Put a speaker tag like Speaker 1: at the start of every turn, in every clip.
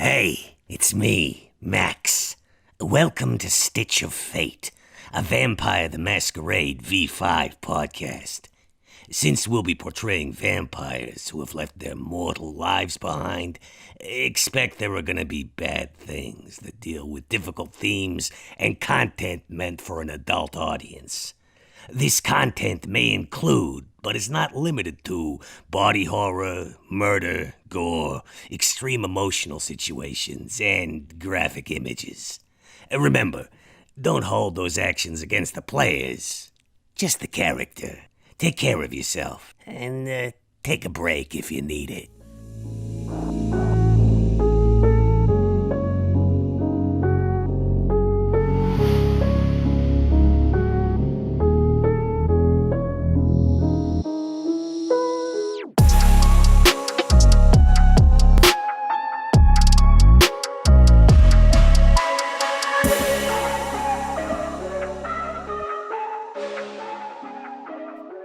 Speaker 1: Hey, it's me, Max. Welcome to Stitch of Fate, a Vampire the Masquerade V5 podcast. Since we'll be portraying vampires who have left their mortal lives behind, expect there are gonna be bad things that deal with difficult themes and content meant for an adult audience. This content may include, but is not limited to, body horror, murder, gore, extreme emotional situations, and graphic images. Remember, don't hold those actions against the players, just the character. Take care of yourself, and take a break if you need it.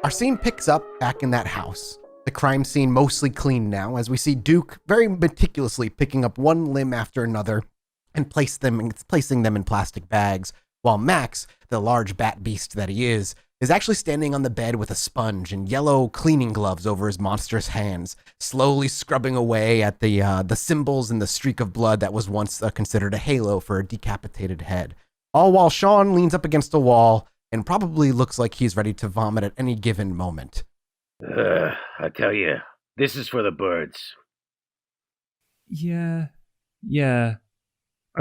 Speaker 2: Our scene picks up back in that house. The crime scene mostly clean now, as we see Duke very meticulously picking up one limb after another and placing them in plastic bags, while Max, the large bat beast that he is actually standing on the bed with a sponge and yellow cleaning gloves over his monstrous hands, slowly scrubbing away at the symbols and the streak of blood that was once considered a halo for a decapitated head. All while Shaun leans up against a wall and probably looks like he's ready to vomit at any given moment.
Speaker 3: I tell you, this is for the birds.
Speaker 4: Yeah. I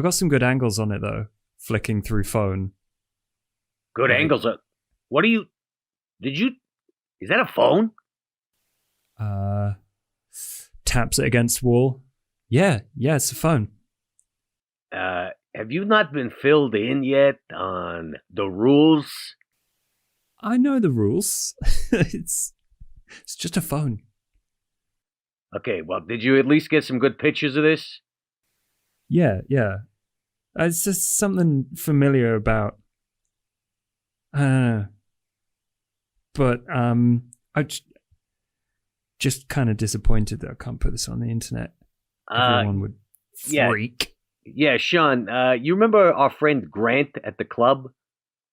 Speaker 4: got some good angles on it, though, flicking through phone.
Speaker 3: Good angles. What are you... Is that a phone?
Speaker 4: Taps it against wall. Yeah, it's a phone.
Speaker 3: Have you not been filled in yet on the rules?
Speaker 4: I know the rules. It's just a phone.
Speaker 3: Okay, well, did you at least get some good pictures of this?
Speaker 4: Yeah. It's just something familiar about... But I'm just kind of disappointed that I can't put this on the internet. Everyone would freak.
Speaker 3: Yeah, Shaun, you remember our friend Grant at the club?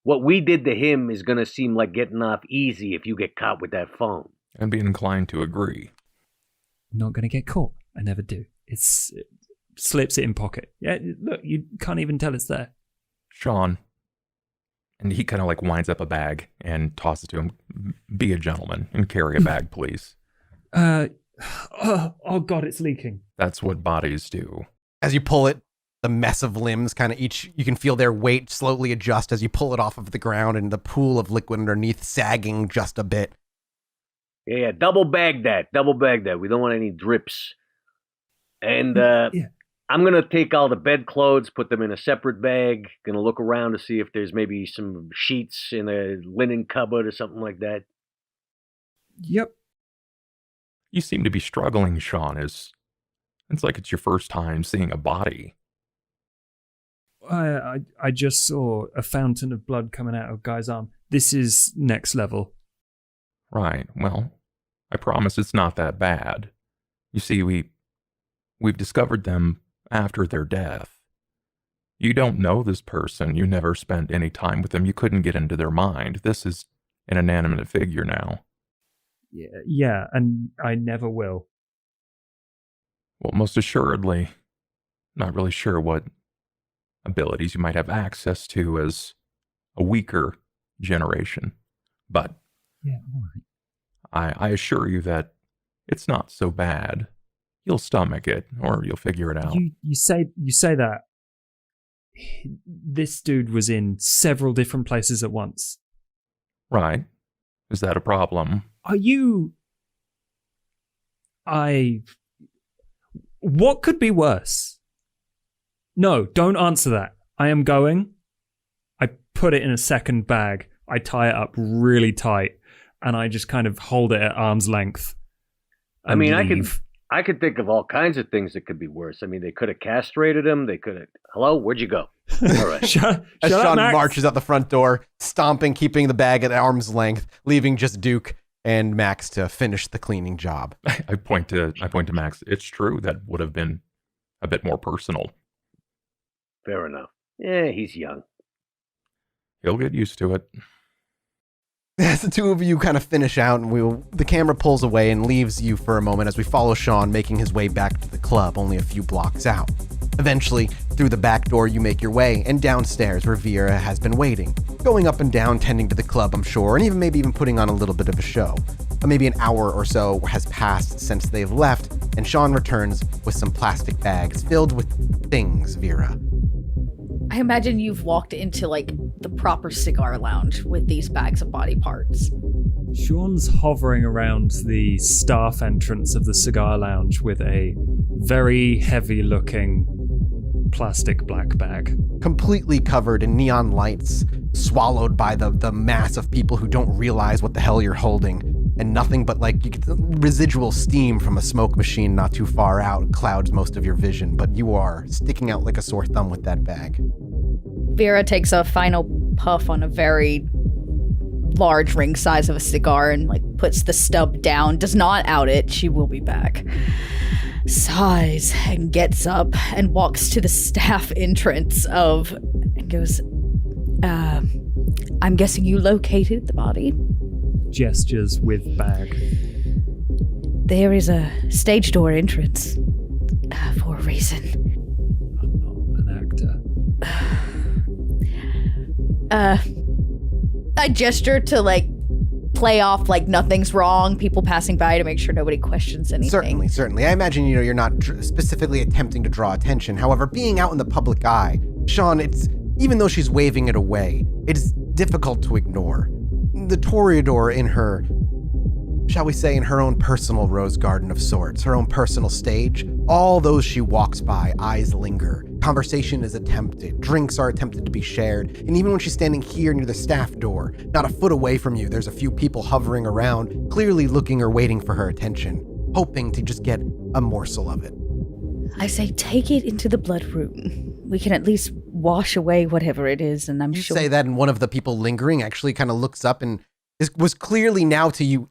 Speaker 3: What we did to him is going to seem like getting off easy if you get caught with that phone.
Speaker 5: I'd be inclined to agree.
Speaker 4: Not going to get caught. I never do. It slips it in pocket. Yeah, look, you can't even tell it's there.
Speaker 5: Shaun. And he kind of like winds up a bag and tosses it to him. Be a gentleman and carry a bag, please.
Speaker 4: Oh God, it's leaking.
Speaker 5: That's what bodies do.
Speaker 2: As you pull it, the mess of limbs kind of you can feel their weight slowly adjust as you pull it off of the ground and the pool of liquid underneath sagging just a bit.
Speaker 3: Yeah, double bag that. We don't want any drips. And I'm going to take all the bedclothes, put them in a separate bag. Going to look around to see if there's maybe some sheets in a linen cupboard or something like that.
Speaker 4: Yep.
Speaker 5: You seem to be struggling, Shaun. It's like it's your first time seeing a body.
Speaker 4: I just saw a fountain of blood coming out of a guy's arm. This is next level.
Speaker 5: Right. Well, I promise it's not that bad. You see, we've discovered them after their death. You don't know this person. You never spent any time with them. You couldn't get into their mind. This is an inanimate figure now.
Speaker 4: Yeah, and I never will.
Speaker 5: Well, most assuredly, not really sure what abilities you might have access to as a weaker generation. But
Speaker 4: yeah, all right.
Speaker 5: I assure you that it's not so bad. You'll stomach it, or you'll figure it out.
Speaker 4: You say that. This dude was in several different places at once.
Speaker 5: Right. Is that a problem?
Speaker 4: Are you... What could be worse? No, don't answer that. I am going. I put it in a second bag. I tie it up really tight, and I just kind of hold it at arm's length.
Speaker 3: I mean, I could think of all kinds of things that could be worse. I mean, they could have castrated him. They could have... Hello? Where'd you go? All right.
Speaker 2: As Shaun marches out the front door, stomping, keeping the bag at arm's length, leaving just Duke and Max to finish the cleaning job.
Speaker 5: I point to Max. It's true. That would have been a bit more personal.
Speaker 3: Fair enough. Yeah, he's young.
Speaker 5: He'll get used to it.
Speaker 2: As the two of you kind of finish out, and the camera pulls away and leaves you for a moment as we follow Shaun making his way back to the club only a few blocks out. Eventually, through the back door you make your way, and downstairs where Vera has been waiting, going up and down tending to the club, I'm sure, and maybe even putting on a little bit of a show. But maybe an hour or so has passed since they've left, and Shaun returns with some plastic bags filled with things, Vera.
Speaker 6: I imagine you've walked into like the proper cigar lounge with these bags of body parts.
Speaker 4: Shaun's hovering around the staff entrance of the cigar lounge with a very heavy-looking plastic black bag.
Speaker 2: Completely covered in neon lights, swallowed by the mass of people who don't realize what the hell you're holding, and nothing but like you get the residual steam from a smoke machine not too far out clouds most of your vision, but you are sticking out like a sore thumb with that bag.
Speaker 6: Vera takes a final puff on a very large ring size of a cigar and like puts the stub down, does not out it, she will be back. Sighs and gets up and walks to the staff entrance and goes, I'm guessing you located the body?
Speaker 4: Gestures with bag.
Speaker 6: There is a stage door entrance for a reason.
Speaker 4: I'm not an actor.
Speaker 6: I gesture to like play off like nothing's wrong, people passing by to make sure nobody questions anything.
Speaker 2: Certainly. I imagine, you're not specifically attempting to draw attention. However, being out in the public eye, Shaun, even though she's waving it away, it's difficult to ignore. The toreador in her, shall we say, in her own personal rose garden of sorts, her own personal stage, all those she walks by, eyes linger. Conversation is attempted, drinks are attempted to be shared, and even when she's standing here near the staff door, not a foot away from you, there's a few people hovering around, clearly looking or waiting for her attention, hoping to just get a morsel of it.
Speaker 6: I say, take it into the blood room. We can at least wash away whatever it is, and I'm
Speaker 2: You
Speaker 6: sure...
Speaker 2: say that, and one of the people lingering actually kind of looks up and was clearly now to you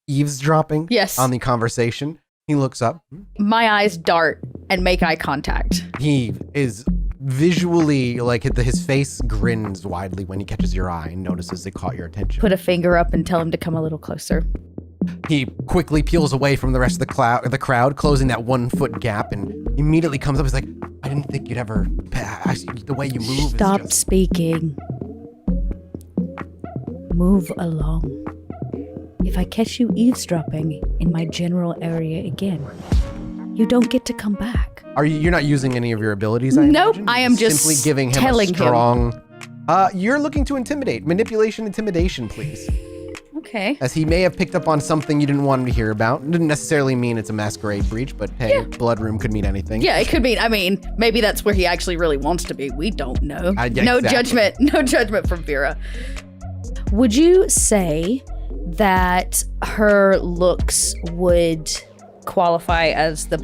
Speaker 2: eavesdropping
Speaker 6: Yes.
Speaker 2: on the conversation. He looks up.
Speaker 6: My eyes dart and make eye contact.
Speaker 2: He is visually, like, his face grins widely when he catches your eye and notices it caught your attention.
Speaker 6: Put a finger up and tell him to come a little closer.
Speaker 2: He quickly peels away from the rest of the crowd, closing that 1 foot gap, and immediately comes up. He's like, I didn't think you'd ever pass. The way you move
Speaker 6: Stop
Speaker 2: is just...
Speaker 6: speaking. Move along. If I catch you eavesdropping in my general area again, you don't get to come back.
Speaker 2: You're not using any of your abilities, I
Speaker 6: Nope,
Speaker 2: imagine?
Speaker 6: I am just
Speaker 2: simply giving him
Speaker 6: telling
Speaker 2: a strong... You're looking to intimidate. Manipulation, intimidation, please.
Speaker 6: Okay.
Speaker 2: As he may have picked up on something you didn't want him to hear about. It didn't necessarily mean it's a masquerade breach, but hey, blood room could mean anything.
Speaker 6: Yeah, it could be. I mean, maybe that's where he actually really wants to be. We don't know.
Speaker 2: Yeah,
Speaker 6: No
Speaker 2: exactly.
Speaker 6: judgment. No judgment from Vera. Would you say that her looks would qualify as the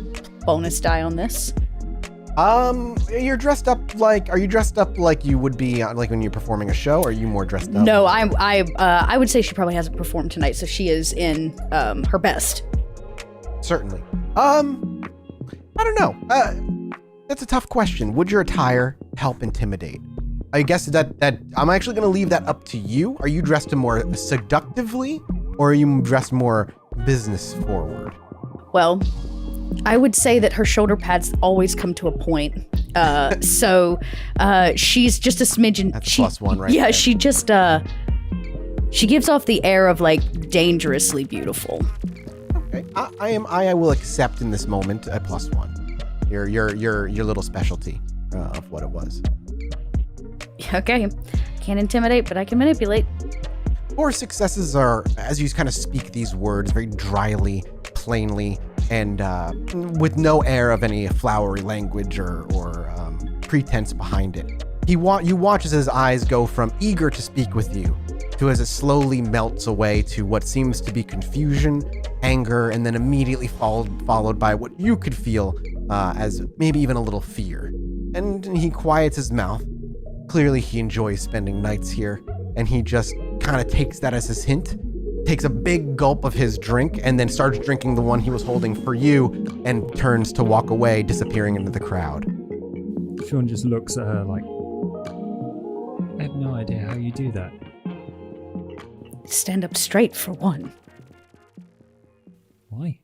Speaker 6: bonus die on this?
Speaker 2: You're dressed up like... Are you dressed up like you would be like when you're performing a show, or are you more dressed up?
Speaker 6: No, I would say she probably hasn't performed tonight, so she is in her best.
Speaker 2: Certainly. I don't know. That's a tough question. Would your attire help intimidate? I guess that I'm actually going to leave that up to you. Are you dressed more seductively, or are you dressed more business forward?
Speaker 6: Well, I would say that her shoulder pads always come to a point. So she's just a smidgen.
Speaker 2: That's +1 right
Speaker 6: Yeah,
Speaker 2: there.
Speaker 6: she just she gives off the air of like dangerously beautiful.
Speaker 2: Okay. I will accept in this moment a +1. Your little specialty of what it was.
Speaker 6: Okay, can't intimidate, but I can manipulate.
Speaker 2: 4 successes are, as you kind of speak these words very dryly, plainly, and with no air of any flowery language or pretense behind it. You watch as his eyes go from eager to speak with you to as it slowly melts away to what seems to be confusion, anger, and then immediately followed by what you could feel as maybe even a little fear. And he quiets his mouth. Clearly he enjoys spending nights here, and he just kind of takes that as his hint takes a big gulp of his drink and then starts drinking the one he was holding for you and turns to walk away, disappearing into the crowd.
Speaker 4: Shaun just looks at her like, I have no idea how you do that.
Speaker 6: Stand up straight for one.
Speaker 4: Why?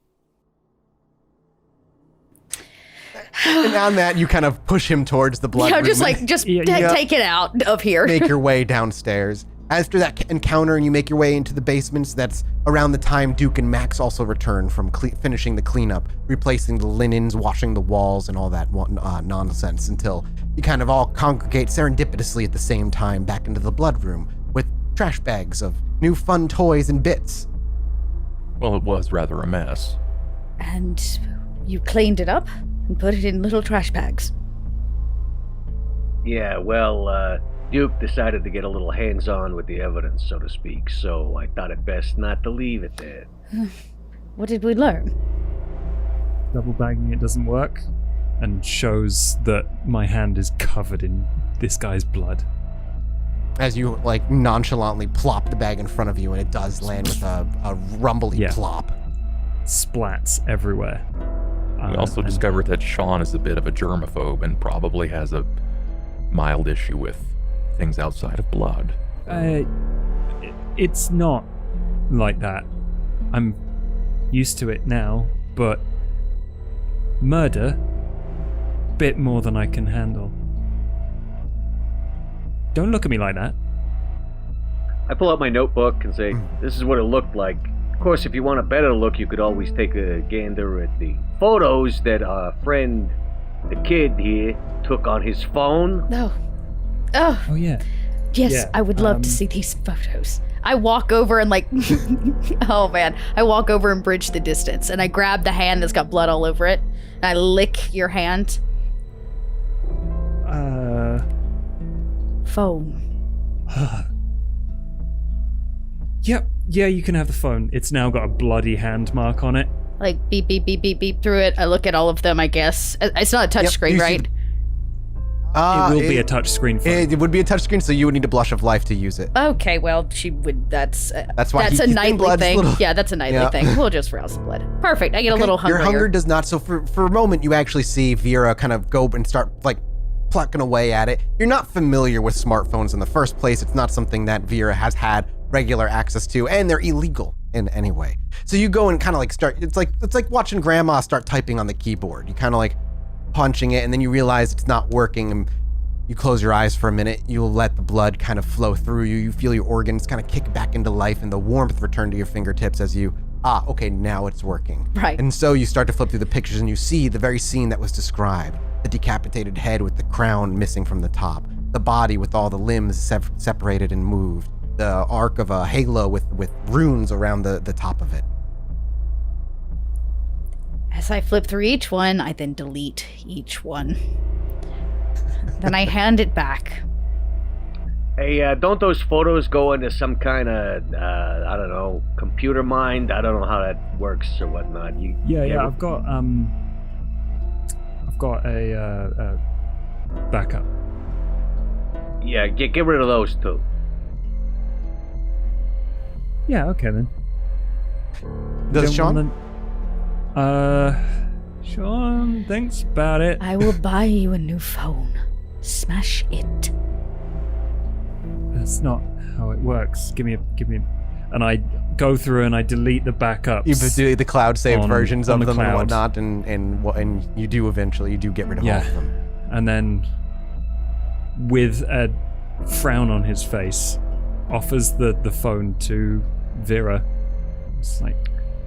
Speaker 2: And on that, you kind of push him towards the blood room.
Speaker 6: Take it out of here.
Speaker 2: Make your way downstairs. After that encounter and you make your way into the basements, that's around the time Duke and Max also return from finishing the cleanup, replacing the linens, washing the walls, and all that nonsense until you kind of all congregate serendipitously at the same time back into the blood room with trash bags of new fun toys and bits.
Speaker 5: Well, it was rather a mess.
Speaker 6: And you cleaned it up and put it in little trash bags.
Speaker 3: Yeah, well, Duke decided to get a little hands-on with the evidence, so to speak, so I thought it best not to leave it there.
Speaker 6: What did we learn?
Speaker 4: Double bagging it doesn't work, and shows that my hand is covered in this guy's blood.
Speaker 2: As you, nonchalantly plop the bag in front of you, and it does land with a rumbly plop.
Speaker 4: Splats everywhere.
Speaker 5: We also discovered that Shaun is a bit of a germaphobe and probably has a mild issue with things outside of blood.
Speaker 4: It's not like that. I'm used to it now, but murder, bit more than I can handle. Don't look at me like that.
Speaker 3: I pull out my notebook and say, this is what it looked like. Of course, if you want a better look, you could always take a gander at the photos that our friend, the kid here, took on his phone.
Speaker 6: Oh
Speaker 4: yeah.
Speaker 6: Yes,
Speaker 4: Yeah,
Speaker 6: I would love to see these photos. I walk over and oh man, I walk over and bridge the distance, and I grab the hand that's got blood all over it, and I lick your hand. Phone.
Speaker 4: Yep, yeah, you can have the phone. It's now got a bloody hand mark on it.
Speaker 6: Beep, beep, beep, beep, beep through it. I look at all of them, I guess. It's not a touch screen, right?
Speaker 4: It will be a touch screen phone.
Speaker 2: It would be a touch screen, so you would need a blush of life to use it.
Speaker 6: Okay, well, she would. That's
Speaker 2: why
Speaker 6: that's a nightly thing. Yeah, that's a nightly
Speaker 2: Yeah.
Speaker 6: thing. We'll just rouse the blood. Perfect. I get a little hungrier.
Speaker 2: Your hunger does not. So for a moment, you actually see Vera kind of go and start plucking away at it. You're not familiar with smartphones in the first place. It's not something that Vera has had regular access to, and they're illegal in any way. So you go and kind of start. It's like watching grandma start typing on the keyboard. You kind of punching it, and then you realize it's not working, and you close your eyes for a minute. You'll let the blood kind of flow through you. You feel your organs kind of kick back into life, and the warmth return to your fingertips as you, okay, now it's working.
Speaker 6: Right.
Speaker 2: And so you start to flip through the pictures, and you see the very scene that was described. The decapitated head with the crown missing from the top. The body with all the limbs separated and moved. The arc of a halo with runes around the top of it.
Speaker 6: As I flip through each one, I then delete each one. Then I hand it back.
Speaker 3: Hey, don't those photos go into some kind of, I don't know, computer mind? I don't know how that works or whatnot.
Speaker 4: I've got a backup.
Speaker 3: Yeah, get rid of those too.
Speaker 4: Yeah, okay then.
Speaker 2: Does
Speaker 4: Shaun? Shaun thinks about it.
Speaker 6: I will buy you a new phone. Smash it.
Speaker 4: That's not how it works. Give me and I go through and I delete the backups.
Speaker 2: You do the cloud saved versions of
Speaker 4: the
Speaker 2: them
Speaker 4: cloud.
Speaker 2: and whatnot, and you do eventually get rid of all of them.
Speaker 4: And then, with a frown on his face, offers the phone to Vera. It's like,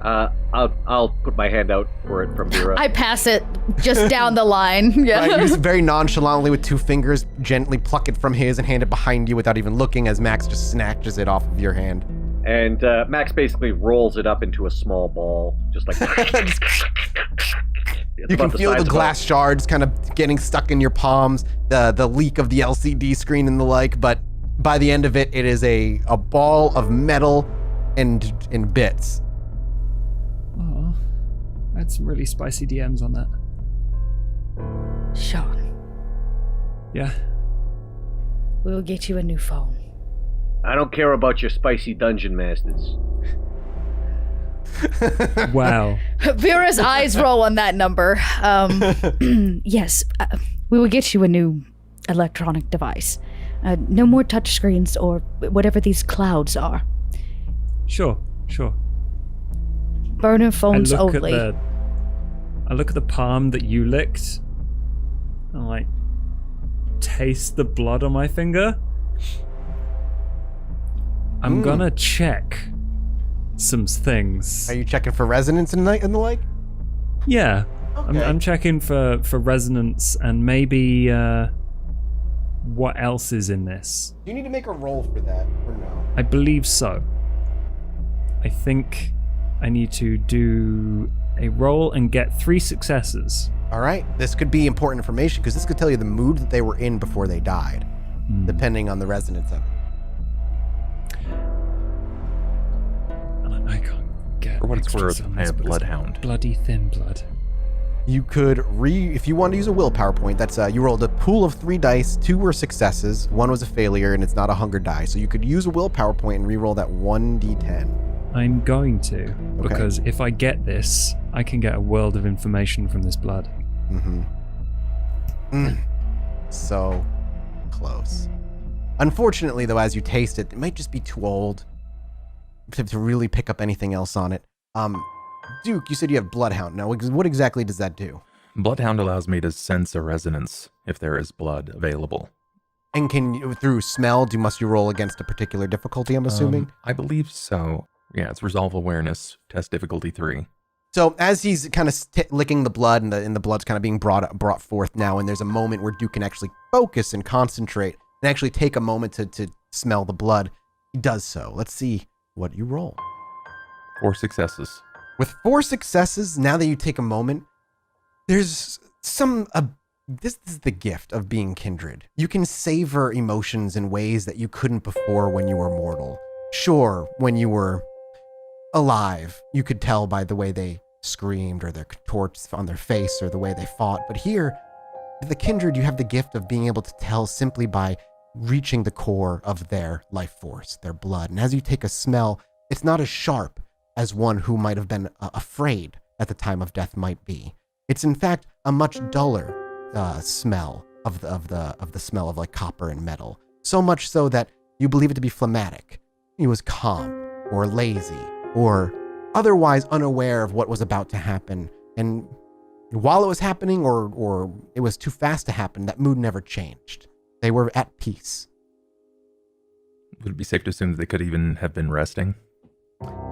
Speaker 3: I'll put my hand out for it from Vera.
Speaker 6: I pass it just down the line. Yeah.
Speaker 2: Right, you just very nonchalantly with two fingers gently pluck it from his and hand it behind you without even looking as Max just snatches it off of your hand.
Speaker 3: And Max basically rolls it up into a small ball, just like.
Speaker 2: You can feel the glass shards kind of getting stuck in your palms, the leak of the LCD screen and the like, but by the end of it, it is a ball of metal and bits.
Speaker 4: oh, I had some really spicy DMs on that.
Speaker 6: Shaun,
Speaker 4: Yeah.
Speaker 6: we'll get you a new phone.
Speaker 3: I don't care about your spicy dungeon masters.
Speaker 4: Wow.
Speaker 6: Vera's eyes roll on that number. Yes, we will get you a new electronic device. No more touchscreens or whatever these clouds are.
Speaker 4: Sure.
Speaker 6: Burner phones only.
Speaker 4: I look at the palm that you licked, and like taste the blood on my finger. I'm gonna check some things.
Speaker 2: Are you checking for resonance and the like?
Speaker 4: Yeah.
Speaker 2: Okay.
Speaker 4: I'm checking for resonance and maybe what else is in this.
Speaker 2: Do you need to make a roll for that or no?
Speaker 4: I believe so. I think I need to do a roll and get 3 successes.
Speaker 2: All right. This could be important information because this could tell you the mood that they were in before they died, depending on the resonance of it.
Speaker 4: I can't get.
Speaker 5: For what it's
Speaker 4: extra
Speaker 5: worth,
Speaker 4: summons,
Speaker 5: I have
Speaker 4: but it's
Speaker 5: Bloodhound.
Speaker 4: Bloody thin blood.
Speaker 2: You could if you want to use a willpower point, that's you rolled a pool of 3 dice, 2 were successes, 1 was a failure, and it's not a hunger die. So you could use a willpower point and re-roll that 1d10.
Speaker 4: I'm going to, because if I get this, I can get a world of information from this blood.
Speaker 2: So close. Unfortunately, though, as you taste it, it might just be too old to really pick up anything else on it. Duke, you said you have Bloodhound. Now, what exactly does that do?
Speaker 5: Bloodhound allows me to sense a resonance if there is blood available.
Speaker 2: And can you, through smell, must you roll against a particular difficulty, I'm assuming?
Speaker 5: I believe so. Yeah, it's Resolve Awareness, test difficulty 3.
Speaker 2: So as he's kind of licking the blood and the blood's kind of being brought forth now, and there's a moment where Duke can actually focus and concentrate and actually take a moment to smell the blood, he does so. Let's see what you roll.
Speaker 5: 4 successes.
Speaker 2: With 4 successes, now that you take a moment, there's this is the gift of being kindred. You can savor emotions in ways that you couldn't before when you were mortal. Sure, when you were alive, you could tell by the way they screamed or their contorts on their face or the way they fought. But here, the kindred, you have the gift of being able to tell simply by reaching the core of their life force, their blood. And as you take a smell, it's not as sharp as one who might have been afraid at the time of death might be. It's in fact a much duller smell of the smell of like copper and metal. So much so that you believe it to be phlegmatic. He was calm or lazy or otherwise unaware of what was about to happen. And while it was happening or it was too fast to happen, that mood never changed. They were at peace.
Speaker 5: Would it be safe to assume that they could even have been resting?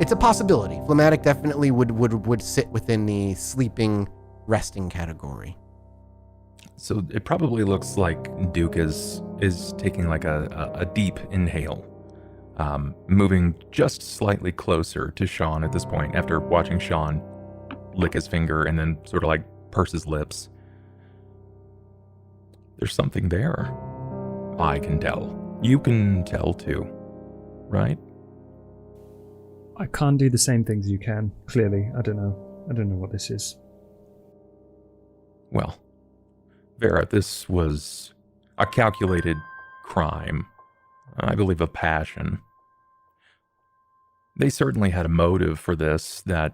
Speaker 2: It's a possibility. Phlegmatic definitely would sit within the sleeping, resting category.
Speaker 5: So it probably looks like Duke is taking like a deep inhale, moving just slightly closer to Shaun at this point after watching Shaun lick his finger and then sort of like purse his lips. There's something there. I can tell. You can tell too, right?
Speaker 4: I can't do the same things you can, clearly. I don't know what this is.
Speaker 5: Well, Vera, this was a calculated crime. I believe a passion. They certainly had a motive for this that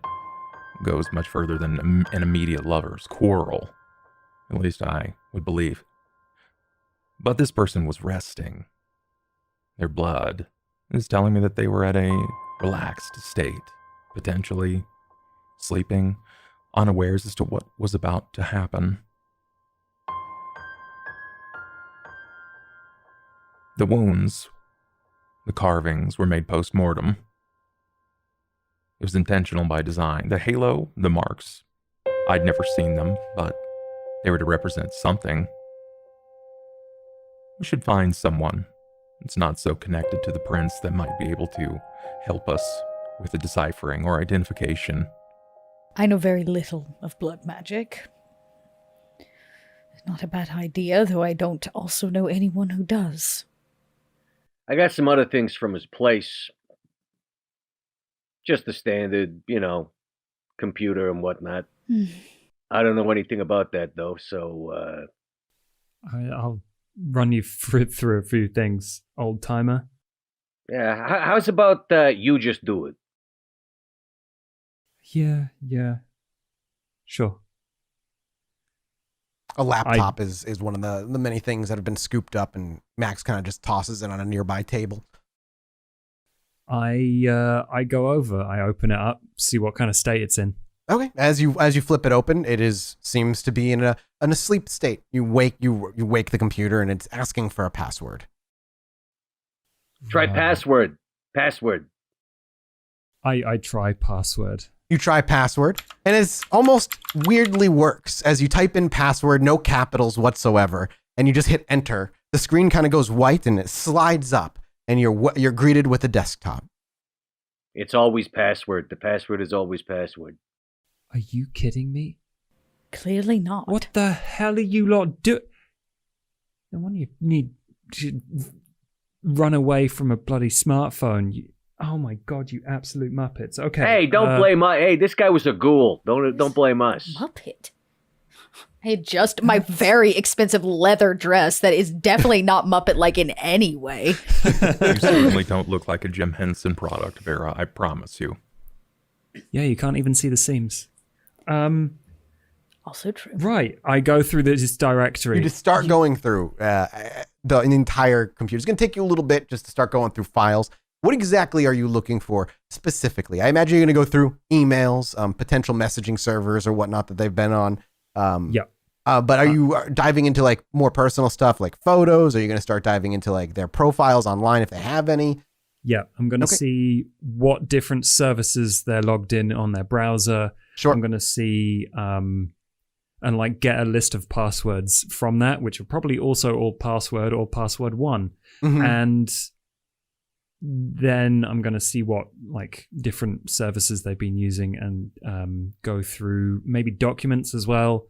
Speaker 5: goes much further than an immediate lover's quarrel. At least I would believe. But this person was resting. Their blood is telling me that they were at a relaxed state, potentially sleeping, unawares as to what was about to happen. The wounds, the carvings were made post-mortem. It was intentional by design. The halo, the marks, I'd never seen them, but they were to represent something. We should find someone that's not so connected to the prince that might be able to help us with the deciphering or identification.
Speaker 6: I know very little of blood magic. It's not a bad idea, though I don't also know anyone who does.
Speaker 3: I got some other things from his place. Just the standard, computer and whatnot. I don't know anything about that, though, so...
Speaker 4: I'll run you through a few things, old-timer.
Speaker 3: Yeah, how's about you just do it?
Speaker 4: Yeah. Sure.
Speaker 2: A laptop is one of the many things that have been scooped up, and Max kind of just tosses it on a nearby table.
Speaker 4: I go over, I open it up, see what kind of state it's in.
Speaker 2: Okay. As you flip it open, seems to be in a asleep state. You wake the computer, and it's asking for a password.
Speaker 3: Try password. Password.
Speaker 4: I try password.
Speaker 2: You try password, and it's almost weirdly works. As you type in password, no capitals whatsoever, and you just hit enter, the screen kind of goes white and it slides up, and you're greeted with a desktop.
Speaker 3: It's always password. The password is always password.
Speaker 4: Are you kidding me?
Speaker 6: Clearly not.
Speaker 4: What the hell are you lot doing? No wonder you need to run away from a bloody smartphone. Oh my god, you absolute muppets. Okay.
Speaker 3: Hey, don't blame us. Hey, this guy was a ghoul. Don't blame us.
Speaker 6: Muppet. I adjust my very expensive leather dress that is definitely not Muppet-like in any way.
Speaker 5: You certainly don't look like a Jim Henson product, Vera, I promise you.
Speaker 4: Yeah, you can't even see the seams.
Speaker 6: Also true.
Speaker 4: Right, I go through this directory.
Speaker 2: You just start going through the entire computer. It's going to take you a little bit just to start going through files. What exactly are you looking for specifically? I imagine you're going to go through emails, potential messaging servers or whatnot that they've been on.
Speaker 4: Yeah.
Speaker 2: But are you diving into like more personal stuff like photos? Or are you going to start diving into like their profiles online if they have any?
Speaker 4: Yeah, I'm going to see what different services they're logged in on their browser.
Speaker 2: Sure.
Speaker 4: I'm going to see and like get a list of passwords from that, which are probably also all password or password one.
Speaker 2: Mm-hmm.
Speaker 4: And then I'm going to see what like different services they've been using and go through maybe documents as well,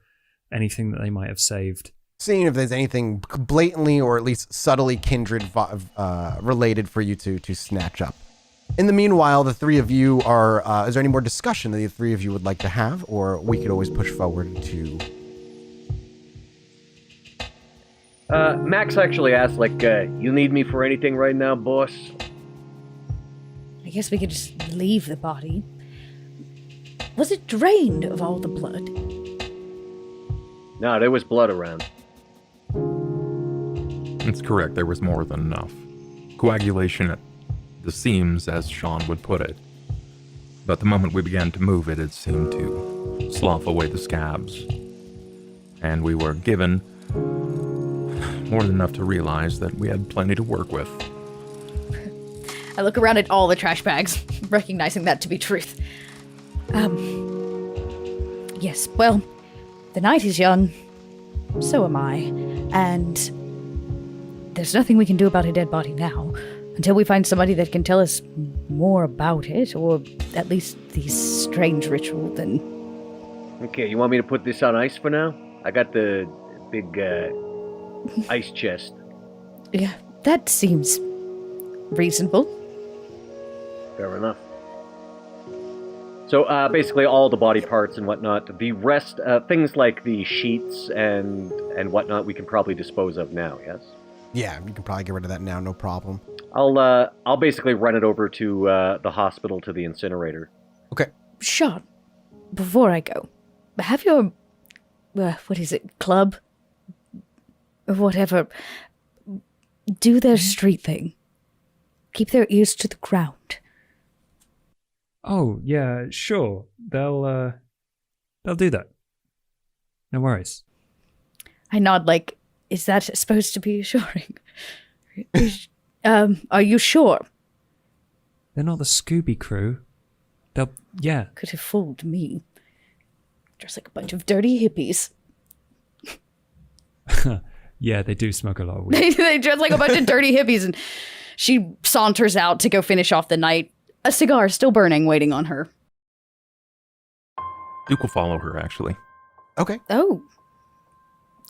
Speaker 4: anything that they might have saved.
Speaker 2: Seeing if there's anything blatantly or at least subtly kindred related for you to snatch up. In the meanwhile, the three of you are, is there any more discussion that the three of you would like to have, or we could always push forward to...
Speaker 3: Max actually asked, like, you need me for anything right now, boss?
Speaker 6: I guess we could just leave the body. Was it drained of all the blood?
Speaker 3: No, there was blood around.
Speaker 5: It's correct, there was more than enough. Coagulation at the seams, as Shaun would put it. But the moment we began to move it, it seemed to slough away the scabs. And we were given more than enough to realize that we had plenty to work with.
Speaker 6: I look around at all the trash bags, recognizing that to be truth. Yes, well, the night is young. So am I. And there's nothing we can do about a dead body now until we find somebody that can tell us more about it, or at least the strange ritual, then...
Speaker 3: Okay, you want me to put this on ice for now? I got the big ice chest.
Speaker 6: Yeah, that seems reasonable.
Speaker 3: Fair enough. So basically all the body parts and whatnot, the rest, things like the sheets and whatnot, we can probably dispose of now, yes?
Speaker 2: Yeah, you can probably get rid of that now, no problem.
Speaker 3: I'll basically run it over to the hospital, to the incinerator.
Speaker 2: Okay.
Speaker 6: Shaun, before I go, have your, what is it, club? Or whatever, do their street thing. Keep their ears to the ground.
Speaker 4: Oh, yeah, sure. They'll do that. No worries.
Speaker 6: I nod like, is that supposed to be assuring? Are you sure?
Speaker 4: They're not the Scooby crew. Yeah.
Speaker 6: Could have fooled me. Dressed like a bunch of dirty hippies.
Speaker 4: Yeah, they do smoke a lot of weed.
Speaker 6: They dress like a bunch of dirty hippies, and she saunters out to go finish off the night. A cigar still burning, waiting on her.
Speaker 5: Duke will follow her, actually.
Speaker 2: Okay.
Speaker 6: Oh.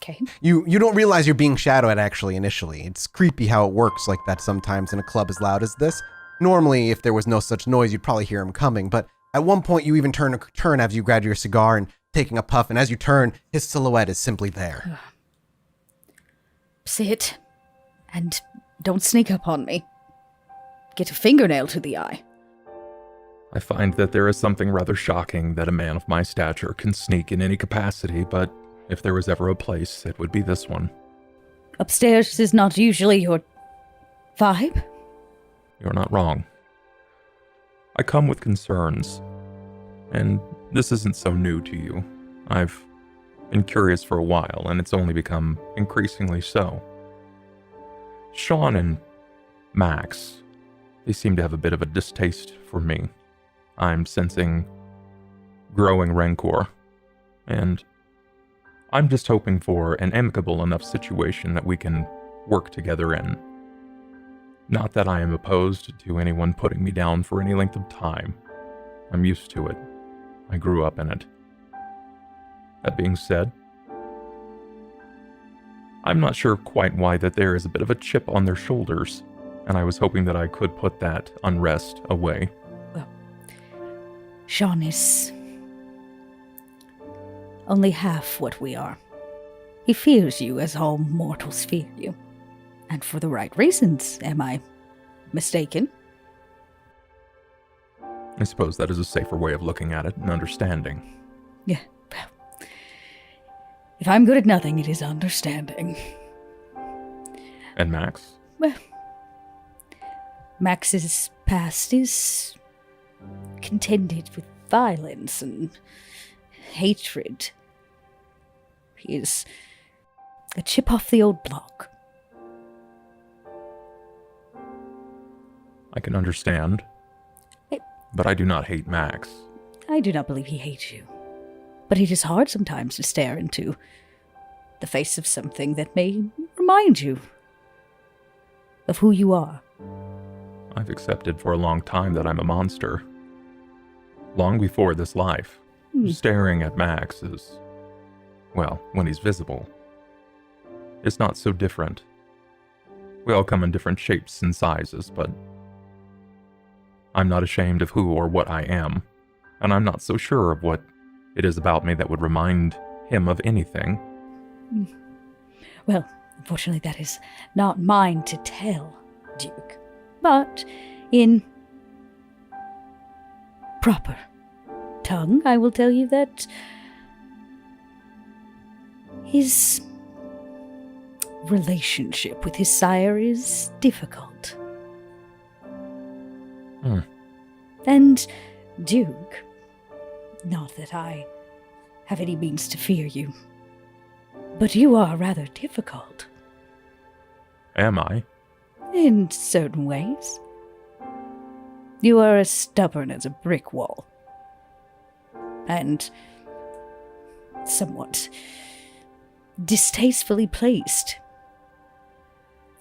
Speaker 6: Okay.
Speaker 2: You don't realize you're being shadowed actually initially. It's creepy how it works like that sometimes in a club as loud as this. Normally, if there was no such noise, you'd probably hear him coming, but at one point you even turn as you grab your cigar and taking a puff, and as you turn, his silhouette is simply there.
Speaker 6: Sit, and don't sneak up on me. Get a fingernail to the eye.
Speaker 5: I find that there is something rather shocking that a man of my stature can sneak in any capacity, but if there was ever a place, it would be this one.
Speaker 6: Upstairs is not usually your vibe?
Speaker 5: You're not wrong. I come with concerns, and this isn't so new to you. I've been curious for a while, and it's only become increasingly so. Shaun and Max, they seem to have a bit of a distaste for me. I'm sensing growing rancor, and I'm just hoping for an amicable enough situation that we can work together in. Not that I am opposed to anyone putting me down for any length of time. I'm used to it. I grew up in it. That being said, I'm not sure quite why that there is a bit of a chip on their shoulders, and I was hoping that I could put that unrest away.
Speaker 6: Well, Shaun is only half what we are. He fears you as all mortals fear you. And for the right reasons, am I mistaken?
Speaker 5: I suppose that is a safer way of looking at it and understanding.
Speaker 6: Yeah, well, if I'm good at nothing, it is understanding.
Speaker 5: And Max?
Speaker 6: Well, Max's past is contended with violence and hatred. He is a chip off the old block.
Speaker 5: I can understand. But I do not hate Max.
Speaker 6: I do not believe he hates you. But it is hard sometimes to stare into the face of something that may remind you of who you are.
Speaker 5: I've accepted for a long time that I'm a monster. Long before this life. Staring at Max is, well, when he's visible, it's not so different. We all come in different shapes and sizes, but I'm not ashamed of who or what I am, and I'm not so sure of what it is about me that would remind him of anything.
Speaker 6: Well, unfortunately that is not mine to tell, Duke. But in proper tongue, I will tell you that his relationship with his sire is difficult. And Duke, not that I have any means to fear you, but you are rather difficult.
Speaker 5: Am I?
Speaker 6: In certain ways. You are as stubborn as a brick wall. And somewhat distastefully placed.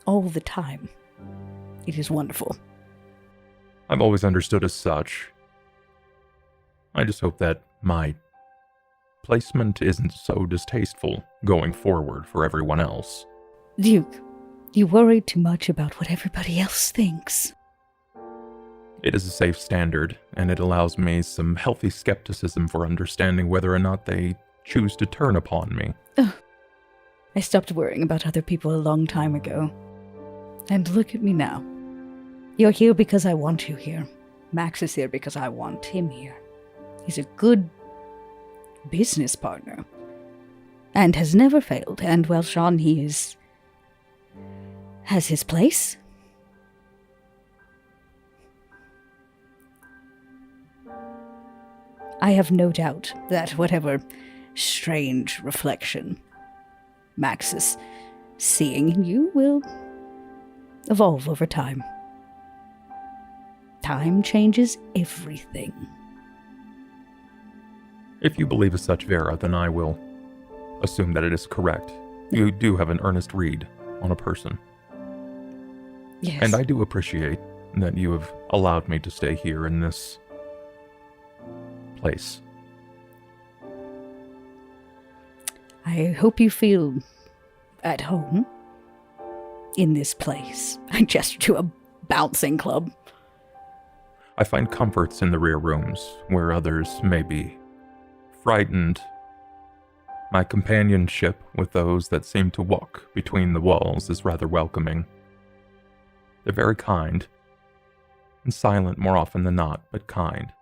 Speaker 6: All the time. It is wonderful.
Speaker 5: I've always understood as such. I just hope that my placement isn't so distasteful going forward for everyone else.
Speaker 6: Duke, you worry too much about what everybody else thinks.
Speaker 5: It is a safe standard, and it allows me some healthy skepticism for understanding whether or not they choose to turn upon me.
Speaker 6: I stopped worrying about other people a long time ago. And look at me now. You're here because I want you here. Max is here because I want him here. He's a good business partner. And has never failed. And, well, Shaun, has his place. I have no doubt that whatever strange reflection Max is seeing in you will evolve over time. Time changes everything.
Speaker 5: If you believe as such, Vera, then I will assume that it is correct. You do have an earnest read on a person.
Speaker 6: Yes.
Speaker 5: And I do appreciate that you have allowed me to stay here in this place.
Speaker 6: I hope you feel at home in this place. I gesture to a bouncing club.
Speaker 5: I find comforts in the rear rooms, where others may be frightened. My companionship with those that seem to walk between the walls is rather welcoming. They're very kind, and silent more often than not, but kind.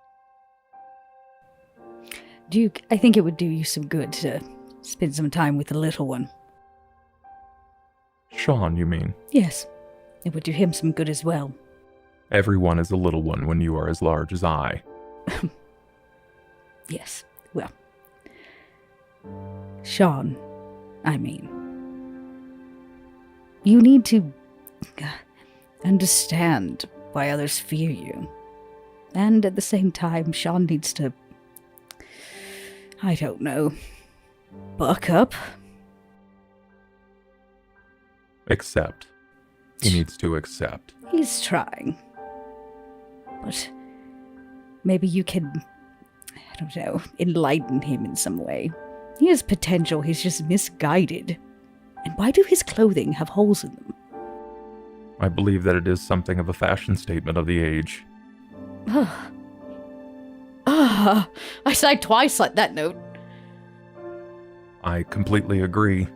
Speaker 7: Duke, I think it would do you some good to spend some time with the little one.
Speaker 5: Shaun, you mean?
Speaker 7: Yes, it would do him some good as well.
Speaker 5: Everyone is a little one when you are as large as I.
Speaker 7: Yes, well. Shaun, I mean. You need to understand why others fear you. And at the same time, Shaun needs to, I don't know, buck up.
Speaker 5: Accept. He needs to accept.
Speaker 7: He's trying. But maybe you can, I don't know, enlighten him in some way. He has potential, he's just misguided. And why do his clothing have holes in them?
Speaker 5: I believe that it is something of a fashion statement of the age.
Speaker 6: I sighed twice at that note.
Speaker 5: I completely agree.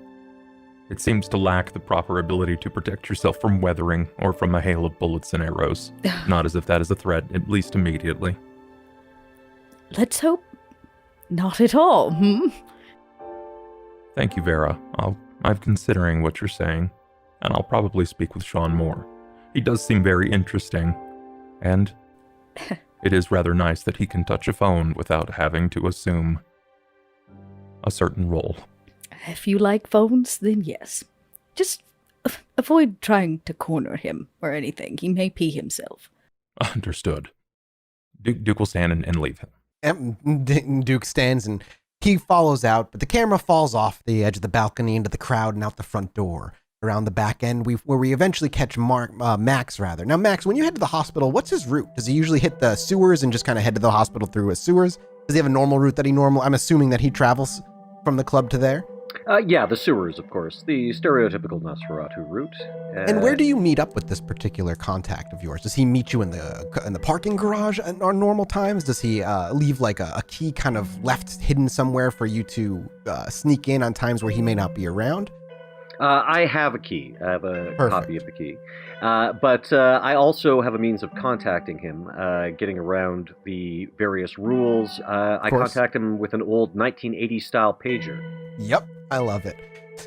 Speaker 5: It seems to lack the proper ability to protect yourself from weathering or from a hail of bullets and arrows. Not as if that is a threat, at least immediately.
Speaker 7: Let's hope not at all,
Speaker 5: Thank you, Vera. I'm considering what you're saying, and I'll probably speak with Shaun more. He does seem very interesting, and it is rather nice that he can touch a phone without having to assume a certain role.
Speaker 7: If you like phones, then yes. Just avoid trying to corner him or anything. He may pee himself.
Speaker 5: Understood. Duke will stand and leave him.
Speaker 2: Duke stands and he follows out, but the camera falls off the edge of the balcony into the crowd and out the front door. Around the back end, where we eventually catch Max, rather. Now, Max, when you head to the hospital, what's his route? Does he usually hit the sewers and just kind of head to the hospital through his sewers? Does he have a normal route that I'm assuming that he travels from the club to there?
Speaker 3: Yeah, the sewers, of course. The stereotypical Nosferatu route.
Speaker 2: And where do you meet up with this particular contact of yours? Does he meet you in the parking garage at our normal times? Does he leave like a key kind of left hidden somewhere for you to sneak in on times where he may not be around?
Speaker 3: I have a key. I have a copy of the key. But I also have a means of contacting him, getting around the various rules. I contact him with an old 1980s-style pager.
Speaker 2: Yep, I love it.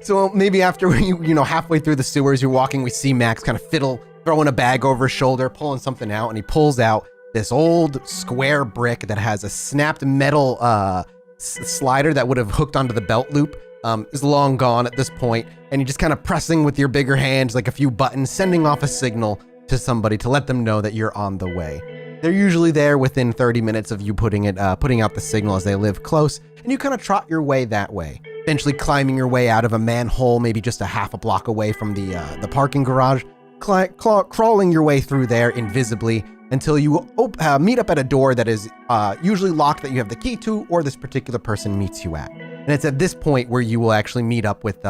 Speaker 2: So maybe after halfway through the sewers, you're walking, we see Max kind of throwing a bag over his shoulder, pulling something out, and he pulls out this old square brick that has a snapped metal slider that would have hooked onto the belt loop. Is long gone at this point, and you're just kind of pressing with your bigger hands like a few buttons, sending off a signal to somebody to let them know that you're on the way. They're usually there within 30 minutes of you putting out the signal as they live close, and you kind of trot your way that way, eventually climbing your way out of a manhole maybe just a half a block away from the parking garage, crawling your way through there invisibly until you meet up at a door that is usually locked that you have the key to, or this particular person meets you at. And it's at this point where you will actually meet up with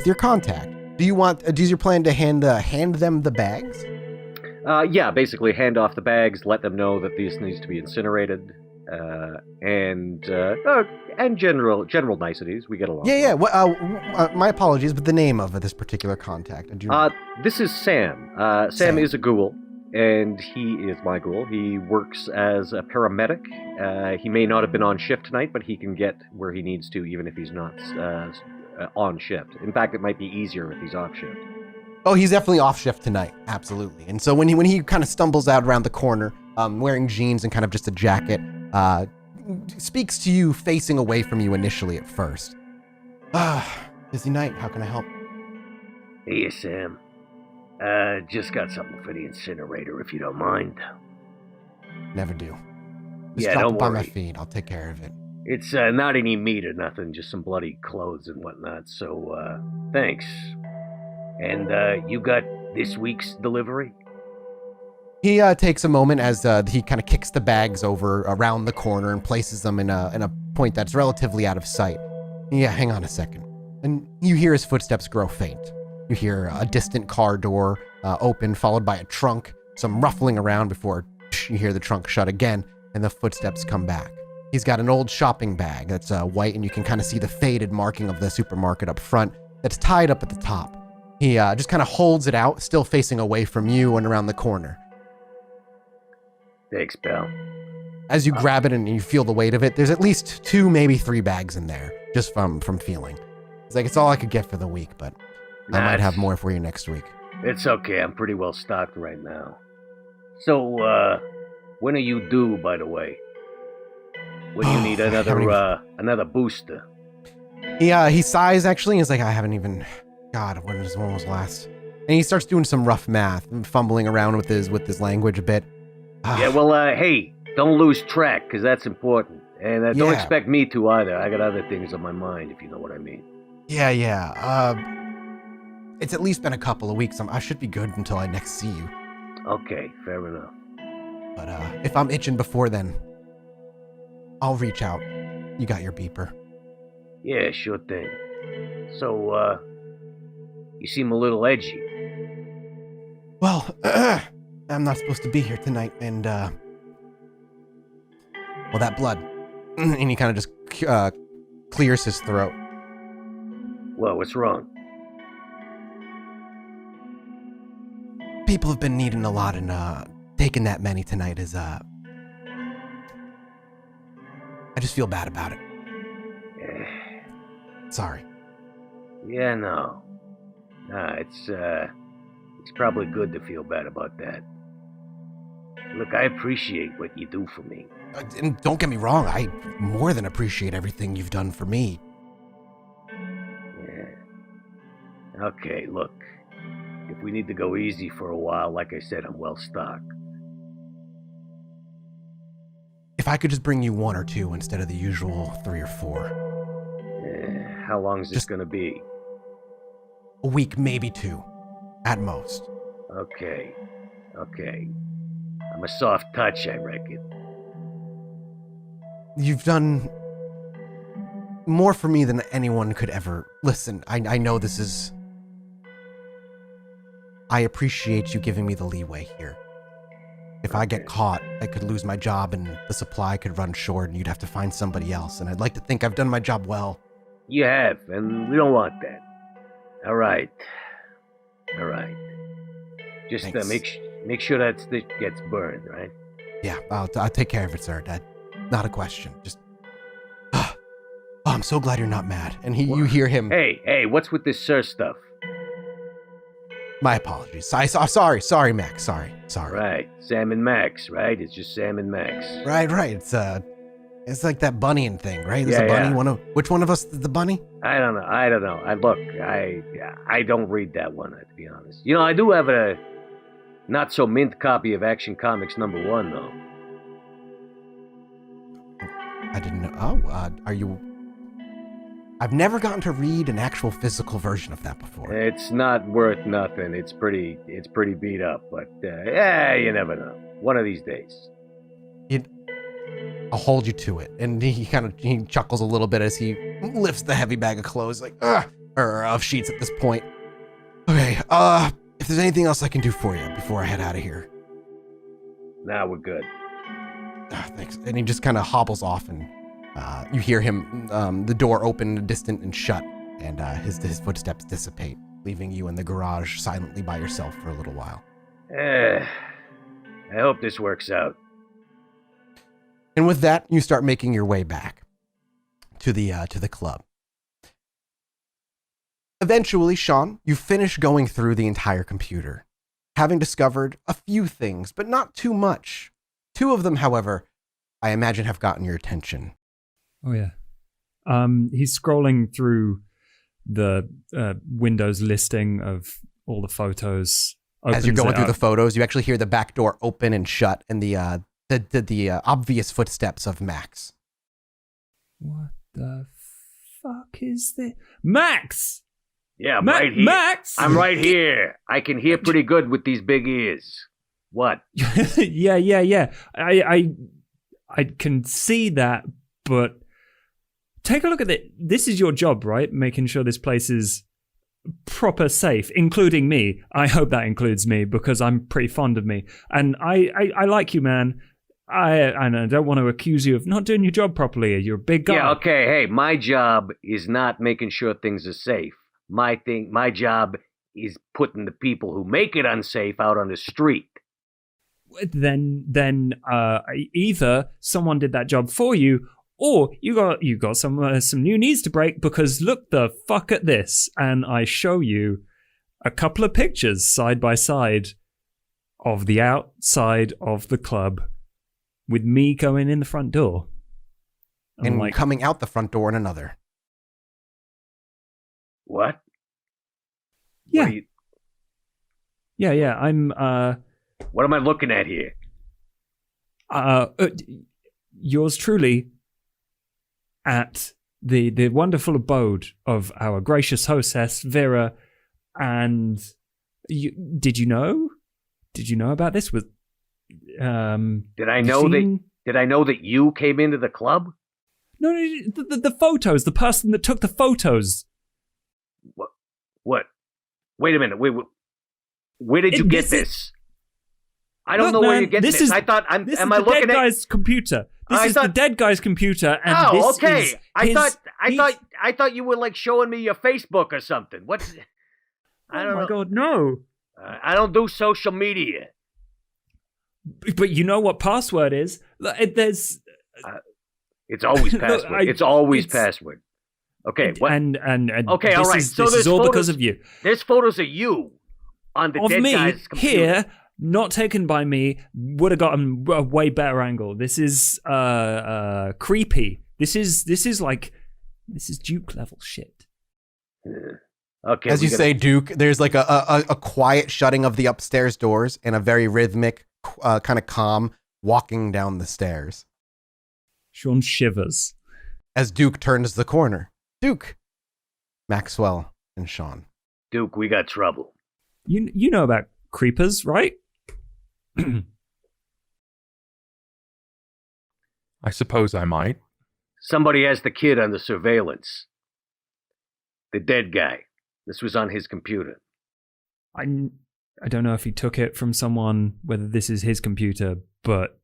Speaker 2: your contact. Is your plan to hand them the bags?
Speaker 3: Yeah, basically hand off the bags, let them know that these needs to be incinerated, and general niceties. We get along.
Speaker 2: Yeah. My apologies, but the name of this particular contact.
Speaker 3: This is Sam. Sam is a ghoul, and he is my ghoul. He works as a paramedic. He may not have been on shift tonight, but he can get where he needs to, even if he's not on shift. In fact, it might be easier if he's off shift.
Speaker 2: Oh, he's definitely off shift tonight, absolutely. And so when he kind of stumbles out around the corner, wearing jeans and kind of just a jacket, speaks to you facing away from you initially at first. Busy night, how can I help?
Speaker 1: Hey, Sam. Just got something for the incinerator, if you don't mind.
Speaker 2: Never do.
Speaker 1: Yeah,
Speaker 2: drop
Speaker 1: don't
Speaker 2: it by my
Speaker 1: worry.
Speaker 2: feet, I'll take care of it.
Speaker 1: It's not any meat or nothing, just some bloody clothes and whatnot, so, thanks. And, you got this week's delivery?
Speaker 2: He takes a moment as he kind of kicks the bags over around the corner and places them in a point that's relatively out of sight. Yeah, hang on a second. And you hear his footsteps grow faint. You hear a distant car door open, followed by a trunk, some ruffling around before you hear the trunk shut again, and the footsteps come back. He's got an old shopping bag that's white, and you can kind of see the faded marking of the supermarket up front that's tied up at the top. He just kind of holds it out, still facing away from you and around the corner.
Speaker 1: Thanks, pal.
Speaker 2: as you grab it and you feel the weight of it, there's at least 2, maybe 3 bags in there, just from feeling. It's like, it's all I could get for the week, but I might have more for you next week.
Speaker 3: It's okay. I'm pretty well stocked right now. So, when are you due, by the way? When do you need another booster?
Speaker 2: He sighs, actually. He's like, I haven't even... God, when was last? And he starts doing some rough math and fumbling around with his language a bit.
Speaker 3: Yeah, well, hey, don't lose track, because that's important. And don't expect me to either. I got other things on my mind, if you know what I mean.
Speaker 2: Yeah. It's at least been a couple of weeks. I should be good until I next see you.
Speaker 3: Okay, fair enough.
Speaker 2: But if I'm itching before then, I'll reach out. You got your beeper.
Speaker 3: Yeah, sure thing. So, you seem a little edgy.
Speaker 2: Well, I'm not supposed to be here tonight, and, well, that blood. And he kind of just clears his throat.
Speaker 3: Well, what's wrong?
Speaker 2: People have been needing a lot, and taking that many tonight is, I just feel bad about it. Sorry.
Speaker 3: Yeah, no. Nah, it's probably good to feel bad about that. Look, I appreciate what you do for me.
Speaker 2: And don't get me wrong, I more than appreciate everything you've done for me.
Speaker 3: Yeah. Okay, look. If we need to go easy for a while, like I said, I'm well stocked.
Speaker 2: If I could just bring you 1 or 2 instead of the usual 3 or 4.
Speaker 3: How long is this gonna be?
Speaker 2: A week, maybe 2. At most.
Speaker 3: Okay. I'm a soft touch, I reckon.
Speaker 2: You've done more for me than anyone could ever. Listen, I know this is... I appreciate you giving me the leeway here. If I get caught, I could lose my job and the supply could run short and you'd have to find somebody else. And I'd like to think I've done my job well.
Speaker 3: You have, and we don't want that. All right. Just make sure that stick gets burned, right?
Speaker 2: Yeah, I'll take care of it, sir. Not a question. Just... Oh, I'm so glad you're not mad. And you hear him...
Speaker 3: Hey, what's with this sir stuff?
Speaker 2: My apologies. Sorry, Max. Sorry.
Speaker 3: Right, Sam and Max, right? It's just Sam and Max.
Speaker 2: Right. It's like that bunnying thing, right? There's a bunny.
Speaker 3: Yeah.
Speaker 2: Which one of us is the bunny?
Speaker 3: I don't know. I don't read that one, to be honest. You know, I do have a not so mint copy of Action Comics #1, though.
Speaker 2: I didn't know. Oh, are you... I've never gotten to read an actual physical version of that before.
Speaker 3: It's not worth nothing. It's pretty beat up, but you never know. One of these days.
Speaker 2: I'll hold you to it. And he chuckles a little bit as he lifts the heavy bag of clothes, or of sheets at this point. Okay, if there's anything else I can do for you before I head out of here.
Speaker 3: Nah, we're good.
Speaker 2: Thanks. And he just kind of hobbles off, and you hear him, the door open, distant and shut, and his footsteps dissipate, leaving you in the garage silently by yourself for a little while.
Speaker 3: I hope this works out.
Speaker 2: And with that, you start making your way back to the club. Eventually, Shaun, you finish going through the entire computer, having discovered a few things, but not too much. 2 of them, however, I imagine have gotten your attention.
Speaker 4: Oh, yeah. He's scrolling through the Windows listing of all the photos.
Speaker 2: As you're going through the photos, you actually hear the back door open and shut, and the obvious footsteps of Max.
Speaker 4: What the fuck is this? Max!
Speaker 3: Yeah, I'm right here.
Speaker 4: Max!
Speaker 3: I'm right here. I can hear pretty good with these big ears. What?
Speaker 4: Yeah. I can see that, but take a look at it. This is your job, right? Making sure this place is proper safe, including me. I hope that includes me because I'm pretty fond of me. And I like you, man. I don't want to accuse you of not doing your job properly. You're a big guy.
Speaker 3: Yeah, okay. Hey, my job is not making sure things are safe. My job is putting the people who make it unsafe out on the street.
Speaker 4: then either someone did that job for you, or you got some new knees to break, because look the fuck at this. And I show you a couple of pictures side by side of the outside of the club with me going in the front door.
Speaker 2: And like, coming out the front door in another.
Speaker 3: What?
Speaker 4: Yeah.
Speaker 3: What
Speaker 4: Yeah, I'm
Speaker 3: what am I looking at here?
Speaker 4: Yours truly at the wonderful abode of our gracious hostess Vera. And did you know about this? With
Speaker 3: did I know that you came into the club?
Speaker 4: No, the photos. The person that took the photos.
Speaker 3: What? Wait a minute. Where did you get this? I don't know where you get this. Am I looking at the dead guy's
Speaker 4: computer? This is the dead guy's computer, and
Speaker 3: okay. I thought you were like showing me your Facebook or something. What's? I don't know.
Speaker 4: Oh my god, no!
Speaker 3: I don't do social media.
Speaker 4: But you know what password is? There's.
Speaker 3: It's always password. It's always password. Okay. What?
Speaker 4: And
Speaker 3: okay. All right.
Speaker 4: So this is all because of you.
Speaker 3: There's photos of you on the dead guy's computer.
Speaker 4: Here, not taken by me, would have gotten a way better angle. This is creepy. This is Duke level shit.
Speaker 3: Okay.
Speaker 2: As you say, Duke, there's like a quiet shutting of the upstairs doors and a very rhythmic, kind of calm walking down the stairs.
Speaker 4: Shaun shivers
Speaker 2: as Duke turns the corner. Duke, Maxwell, and Shaun.
Speaker 3: Duke, we got trouble.
Speaker 4: You know about creepers, right?
Speaker 5: I suppose I might.
Speaker 3: Somebody has the kid on the surveillance. The dead guy. This was on his computer.
Speaker 4: I don't know if he took it from someone, whether this is his computer, but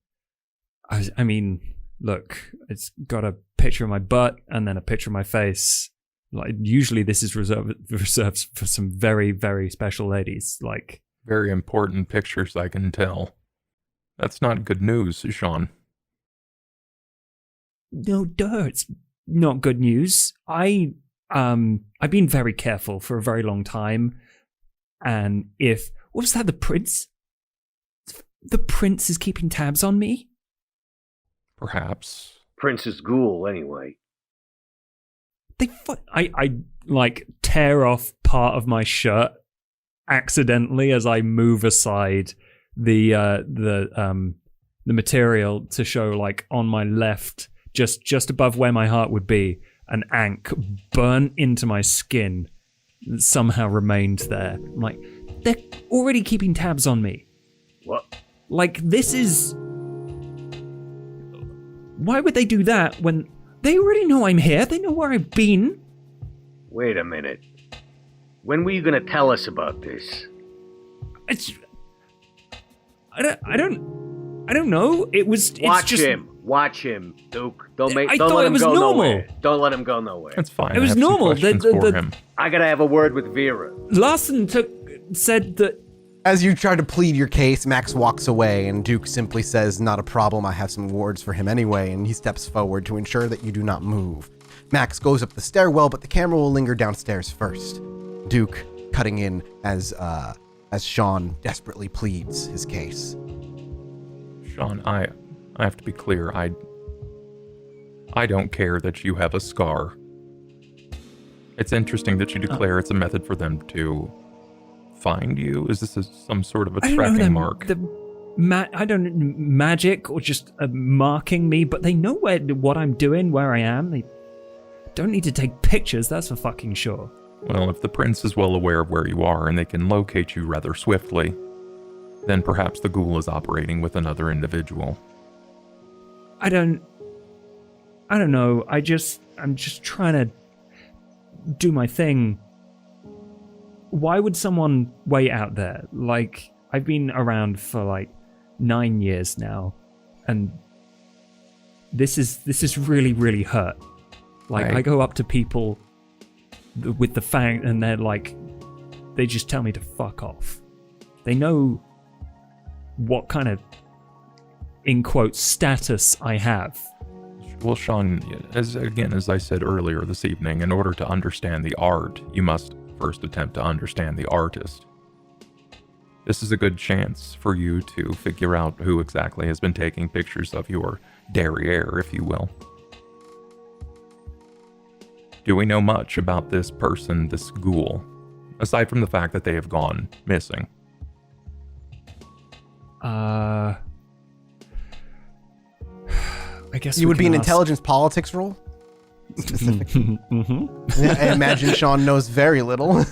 Speaker 4: I mean, look, it's got a picture of my butt and then a picture of my face. Like, usually this is reserved for some very, very special ladies. Like,
Speaker 5: very important pictures, I can tell. That's not good news, Shaun.
Speaker 4: No, duh, it's not good news. I've been very careful for a very long time, and what was that? The prince? The prince is keeping tabs on me.
Speaker 5: Perhaps.
Speaker 3: Prince's ghoul, anyway.
Speaker 4: I like tear off part of my shirt accidentally as I move aside the material to show, like, on my left, just above where my heart would be, an ankh burnt into my skin that somehow remained there. I'm like, they're already keeping tabs on me.
Speaker 3: What?
Speaker 4: Like, this is... Why would they do that when they already know I'm here? They know where I've been.
Speaker 3: Wait a minute. When were you going to tell us about this?
Speaker 4: I don't know.
Speaker 3: Watch him, Duke. Don't let him go
Speaker 4: normal.
Speaker 3: nowhere. Don't let him go nowhere.
Speaker 5: That's fine.
Speaker 4: It was normal.
Speaker 5: For him.
Speaker 3: I gotta have a word with Vera.
Speaker 4: Larson said that.
Speaker 2: As you try to plead your case, Max walks away, and Duke simply says, "Not a problem, I have some words for him anyway," and he steps forward to ensure that you do not move. Max goes up the stairwell, but the camera will linger downstairs first. Duke cutting in as Shaun desperately pleads his case.
Speaker 5: Shaun, I have to be clear, I don't care that you have a scar. It's interesting that you declare it's a method for them to find you. Is this some sort of a tracking mark?
Speaker 4: I don't know, magic or just marking me, but they know what I'm doing, where I am. They don't need to take pictures, that's for fucking sure.
Speaker 5: Well, if the prince is well aware of where you are and they can locate you rather swiftly, then perhaps the ghoul is operating with another individual.
Speaker 4: I don't know. I'm just trying to do my thing. Why would someone wait out there? Like, I've been around for like 9 years now, and this is really, really hurt. Like, I go up to people with the fang, and they're like, they just tell me to fuck off. They know what kind of, in quotes, status I have.
Speaker 5: Well, Shaun, as I said earlier this evening, in order to understand the art, you must first attempt to understand the artist. This is a good chance for you to figure out who exactly has been taking pictures of your derriere, if you will. Do we know much about this person, this ghoul, aside from the fact that they have gone missing?
Speaker 4: I guess
Speaker 2: You would be an
Speaker 4: ask...
Speaker 2: intelligence politics role? Specifically. I imagine Shaun knows very little.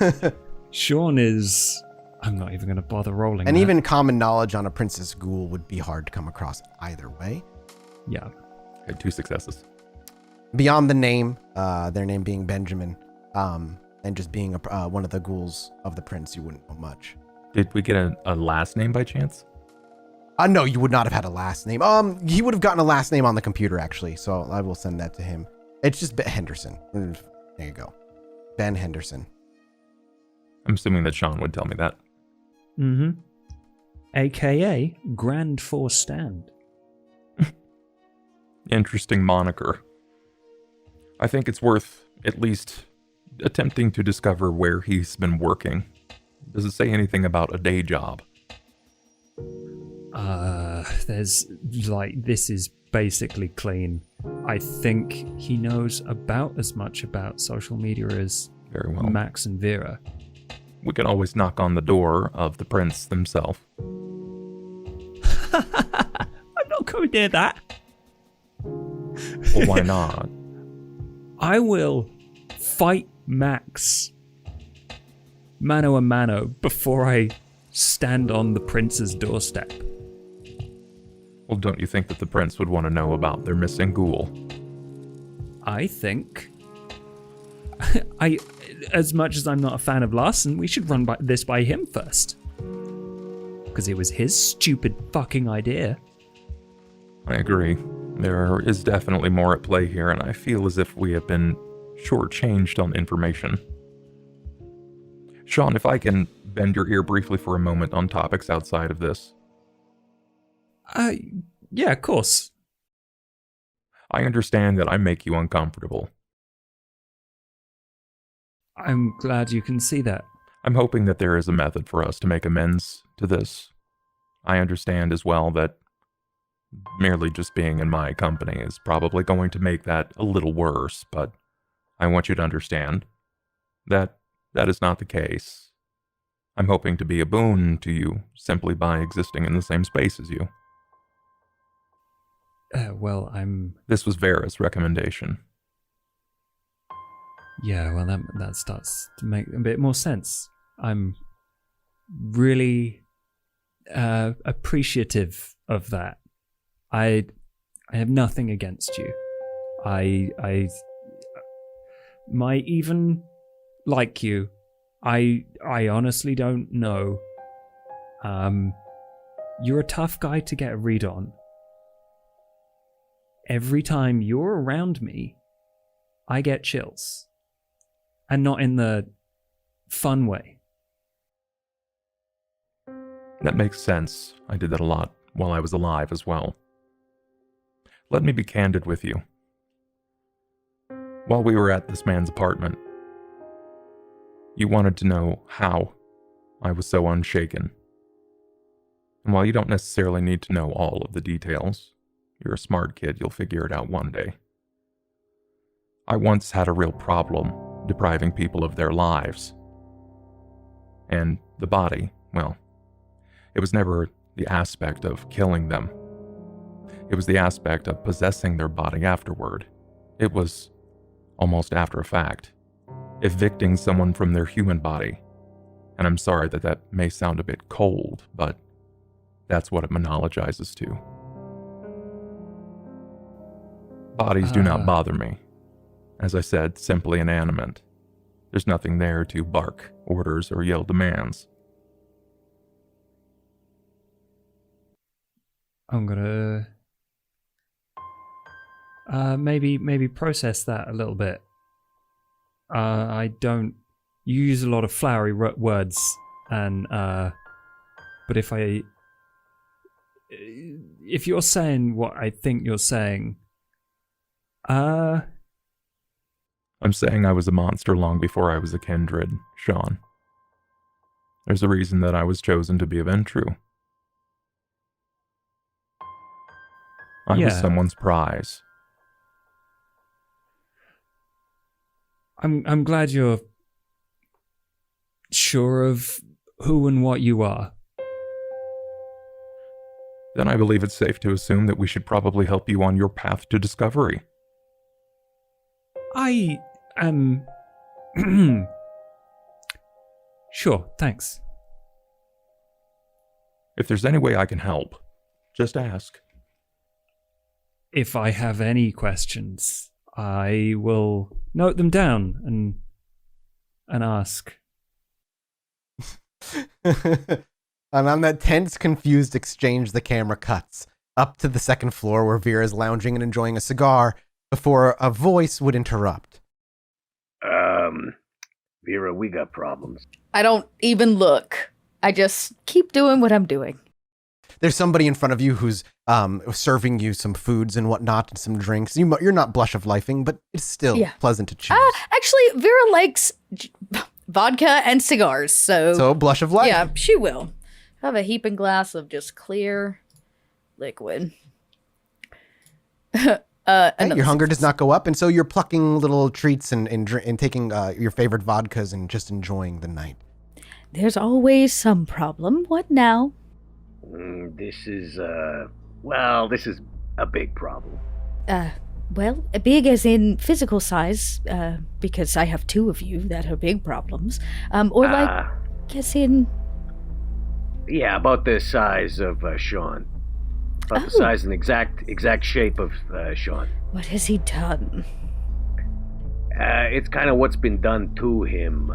Speaker 4: Shaun is... I'm not even going to bother rolling
Speaker 2: And
Speaker 4: that.
Speaker 2: even common knowledge on a princess ghoul would be hard to come across either way.
Speaker 4: Yeah.
Speaker 5: I had 2 successes.
Speaker 2: Beyond the name, their name being Benjamin, and just being one of the ghouls of the prince, you wouldn't know much.
Speaker 5: Did we get a last name by chance?
Speaker 2: No, you would not have had a last name. He would have gotten a last name on the computer, actually, so I will send that to him. It's just Ben Henderson. There you go. Ben Henderson.
Speaker 5: I'm assuming that Shaun would tell me that.
Speaker 4: Mm-hmm. AKA Grand Force Stand.
Speaker 5: Interesting moniker. I think it's worth at least attempting to discover where he's been working. Does it say anything about a day job?
Speaker 4: There's, this is basically clean. I think he knows about as much about social media as
Speaker 5: Very well.
Speaker 4: Max and Vera.
Speaker 5: We can always knock on the door of the prince himself.
Speaker 4: I'm not going near that.
Speaker 5: Well, why not?
Speaker 4: I will fight Max mano a mano before I stand on the prince's doorstep.
Speaker 5: Well, don't you think that the prince would want to know about their missing ghoul?
Speaker 4: I think... as much as I'm not a fan of Larson, we should run this by him first. Because it was his stupid fucking idea.
Speaker 5: I agree. There is definitely more at play here, and I feel as if we have been shortchanged on information. Shaun, if I can bend your ear briefly for a moment on topics outside of this.
Speaker 4: Yeah, of course.
Speaker 5: I understand that I make you uncomfortable.
Speaker 4: I'm glad you can see that.
Speaker 5: I'm hoping that there is a method for us to make amends to this. I understand as well that merely just being in my company is probably going to make that a little worse, but I want you to understand that that is not the case. I'm hoping to be a boon to you simply by existing in the same space as you.
Speaker 4: This
Speaker 5: was Vera's recommendation.
Speaker 4: Yeah, well, that starts to make a bit more sense. I'm really appreciative of that. I have nothing against you. I might even like you. I honestly don't know. You're a tough guy to get a read on. Every time you're around me, I get chills. And not in the fun way.
Speaker 5: That makes sense. I did that a lot while I was alive as well. Let me be candid with you. While we were at this man's apartment, you wanted to know how I was so unshaken. And while you don't necessarily need to know all of the details, you're a smart kid, you'll figure it out one day. I once had a real problem depriving people of their lives. And the body, well, it was never the aspect of killing them. It was the aspect of possessing their body afterward. It was almost after a fact, evicting someone from their human body. And I'm sorry that may sound a bit cold, but that's what it monologizes to. Bodies do not bother me. As I said, simply inanimate. There's nothing there to bark orders or yell demands.
Speaker 4: I'm gonna maybe process that a little bit. I don't use a lot of flowery words, and but if I if you're saying what I think you're saying,
Speaker 5: I'm saying I was a monster long before I was a kindred, Shaun. There's a reason that I was chosen to be a Ventru. I was someone's prize.
Speaker 4: I'm glad you're sure of who and what you are.
Speaker 5: Then I believe it's safe to assume that we should probably help you on your path to discovery.
Speaker 4: I am... Sure, thanks.
Speaker 5: If there's any way I can help, just ask.
Speaker 4: If I have any questions, I will note them down and ask.
Speaker 2: And on that tense, confused exchange, the camera cuts up to the second floor where Vera is lounging and enjoying a cigar before a voice would interrupt.
Speaker 3: Vera, we got problems.
Speaker 6: I don't even look. I just keep doing what I'm doing.
Speaker 2: There's somebody in front of you who's serving you some foods and whatnot and some drinks. You're not blush of lifing, but it's still pleasant to choose.
Speaker 6: Actually, Vera likes vodka and cigars,
Speaker 2: so blush of life.
Speaker 6: Yeah, she will. Have a heaping glass of just clear liquid.
Speaker 2: Your hunger does not go up, and so you're plucking little treats and taking your favorite vodkas and just enjoying the night.
Speaker 7: There's always some problem. What now?
Speaker 3: This is a big problem.
Speaker 7: Well, big as in physical size, because I have two of you that are big problems. Guess in...
Speaker 3: Yeah, about the size of Shaun. About the size and exact shape of Shaun.
Speaker 7: What has he done?
Speaker 3: It's kind of what's been done to him.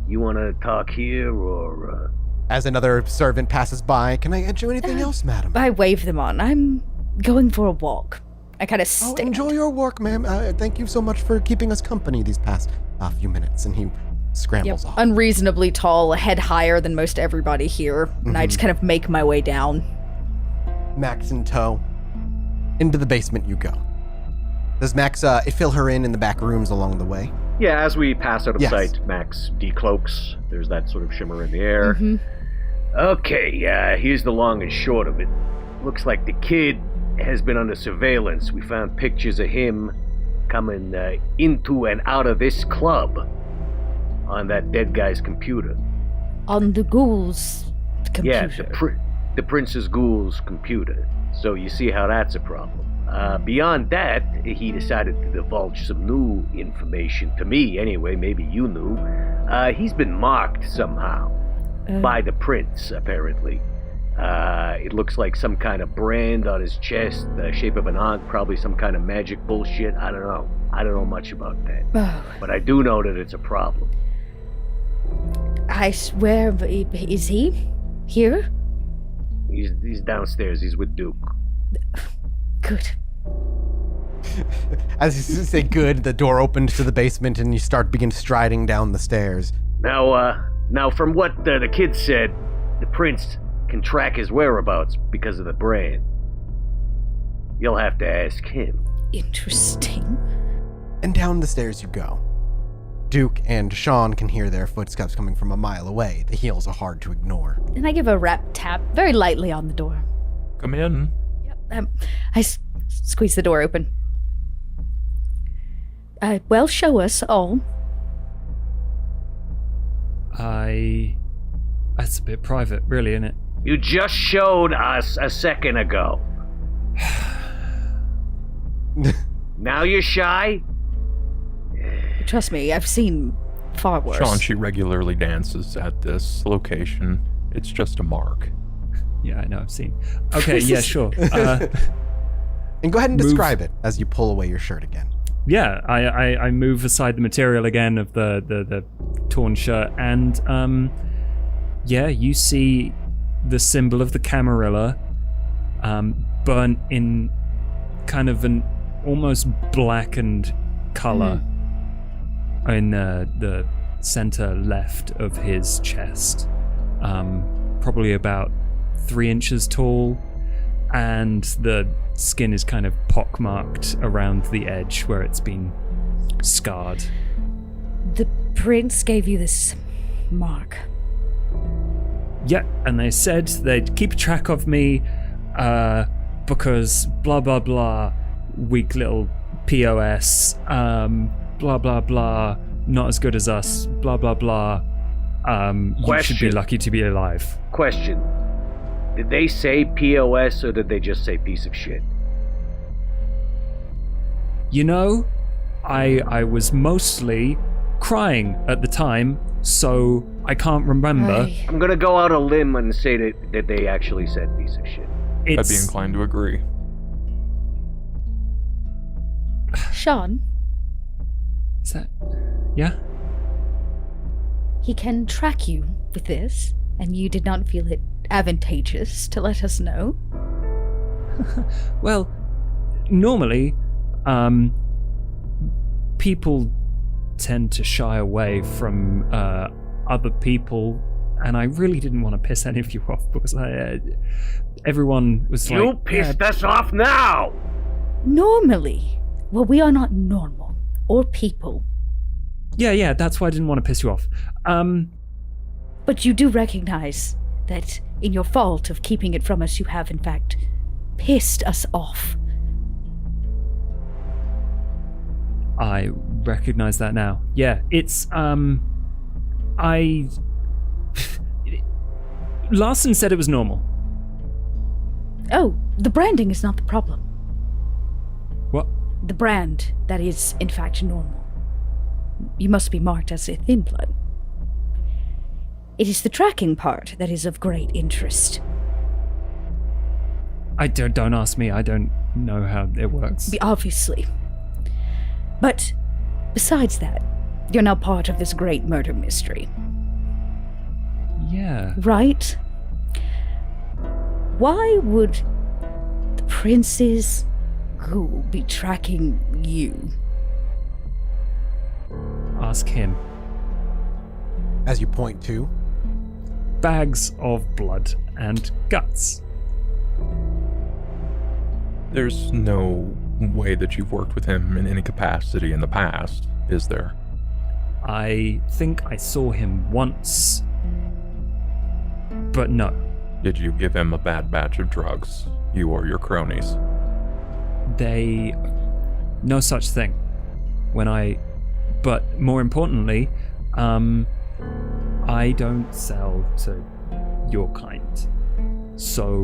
Speaker 3: You want to talk here, or...
Speaker 2: As another servant passes by, can I get you anything else, madam?
Speaker 7: I wave them on. I'm going for a walk. I kind of stand.
Speaker 2: Enjoy your walk, ma'am. Thank you so much for keeping us company these past few minutes. And he scrambles off.
Speaker 6: Unreasonably tall, a head higher than most everybody here. And I just kind of make my way down.
Speaker 2: Max in tow. Into the basement you go. Does Max fill her in the back rooms along the way?
Speaker 3: Yeah, as we pass out of sight, Max decloaks. There's that sort of shimmer in the air. Okay, here's the long and short of it. Looks like the kid has been under surveillance. We found pictures of him coming into and out of this club on that dead guy's computer.
Speaker 7: On the ghoul's computer?
Speaker 3: Yeah, the Princess Ghoul's computer. So you see how that's a problem. Beyond that, he decided to divulge some new information to me anyway. Maybe you knew. He's been marked somehow by the prince, apparently. It looks like some kind of brand on his chest, the shape of an ankh, probably some kind of magic bullshit. I don't know. I don't know much about that. But I do know that it's a problem.
Speaker 7: I swear, is he here?
Speaker 3: He's downstairs. He's with Duke.
Speaker 7: Good.
Speaker 2: As you say good, the door opens to the basement and you begin striding down the stairs.
Speaker 3: Now from what the kid said, the prince can track his whereabouts because of the brand. You'll have to ask him.
Speaker 7: Interesting.
Speaker 2: And down the stairs you go. Duke and Shaun can hear their footsteps coming from a mile away. The heels are hard to ignore.
Speaker 7: And I give a rap tap very lightly on the door.
Speaker 5: Come in.
Speaker 7: Yep. I squeeze the door open. Well, show us all.
Speaker 4: That's a bit private, really, isn't it?
Speaker 3: You just showed us a second ago. Now you're shy?
Speaker 7: Trust me, I've seen far worse.
Speaker 5: Shaun, she regularly dances at this location. It's just a mark.
Speaker 4: Yeah, I know, I've seen. Okay, yeah, sure.
Speaker 2: And go ahead and describe it as you pull away your shirt again.
Speaker 4: Yeah, I move aside the material again of the torn shirt, and you see the symbol of the Camarilla burnt in kind of an almost blackened color in the center left of his chest. Probably about 3 inches tall. and the skin is kind of pockmarked around the edge where it's been scarred.
Speaker 7: The prince gave you this mark.
Speaker 4: Yeah, and they said they'd keep track of me because blah blah blah, weak little POS, blah blah blah, not as good as us, blah blah blah. You should be lucky to be alive.
Speaker 3: Question. Did they say POS or did they just say piece of shit?
Speaker 4: You know, I was mostly crying at the time, so I can't remember.
Speaker 3: I'm gonna go out a limb and say that they actually said piece of shit.
Speaker 5: I'd be inclined to agree.
Speaker 7: Shaun,
Speaker 4: Is that... Yeah?
Speaker 7: he can track you with this, and you did not feel it advantageous to let us know.
Speaker 4: Well, normally, people tend to shy away from other people, and I really didn't want to piss any of you off because everyone was like...
Speaker 3: You pissed us off now!
Speaker 7: Normally. Well, we are not normal, or people.
Speaker 4: Yeah, that's why I didn't want to piss you off.
Speaker 7: But you do recognize that in your fault of keeping it from us, you have, in fact, pissed us off.
Speaker 4: I recognize that now. Yeah, it's, Larson said it was normal.
Speaker 7: Oh, the branding is not the problem.
Speaker 4: What?
Speaker 7: The brand, that is, in fact, normal. You must be marked as a thin blood. It is the tracking part that is of great interest.
Speaker 4: Don't ask me. I don't know how it works.
Speaker 7: Obviously. But besides that, you're now part of this great murder mystery.
Speaker 4: Yeah.
Speaker 7: Right? Why would the prince's ghoul be tracking you?
Speaker 4: Ask him.
Speaker 2: As you point to,
Speaker 4: Bags of blood and guts.
Speaker 5: There's no way that you've worked with him in any capacity in the past, is there?
Speaker 4: I think I saw him once, but no.
Speaker 5: Did you give him a bad batch of drugs, you or your cronies?
Speaker 4: No such thing. But more importantly, I don't sell to your kind. So,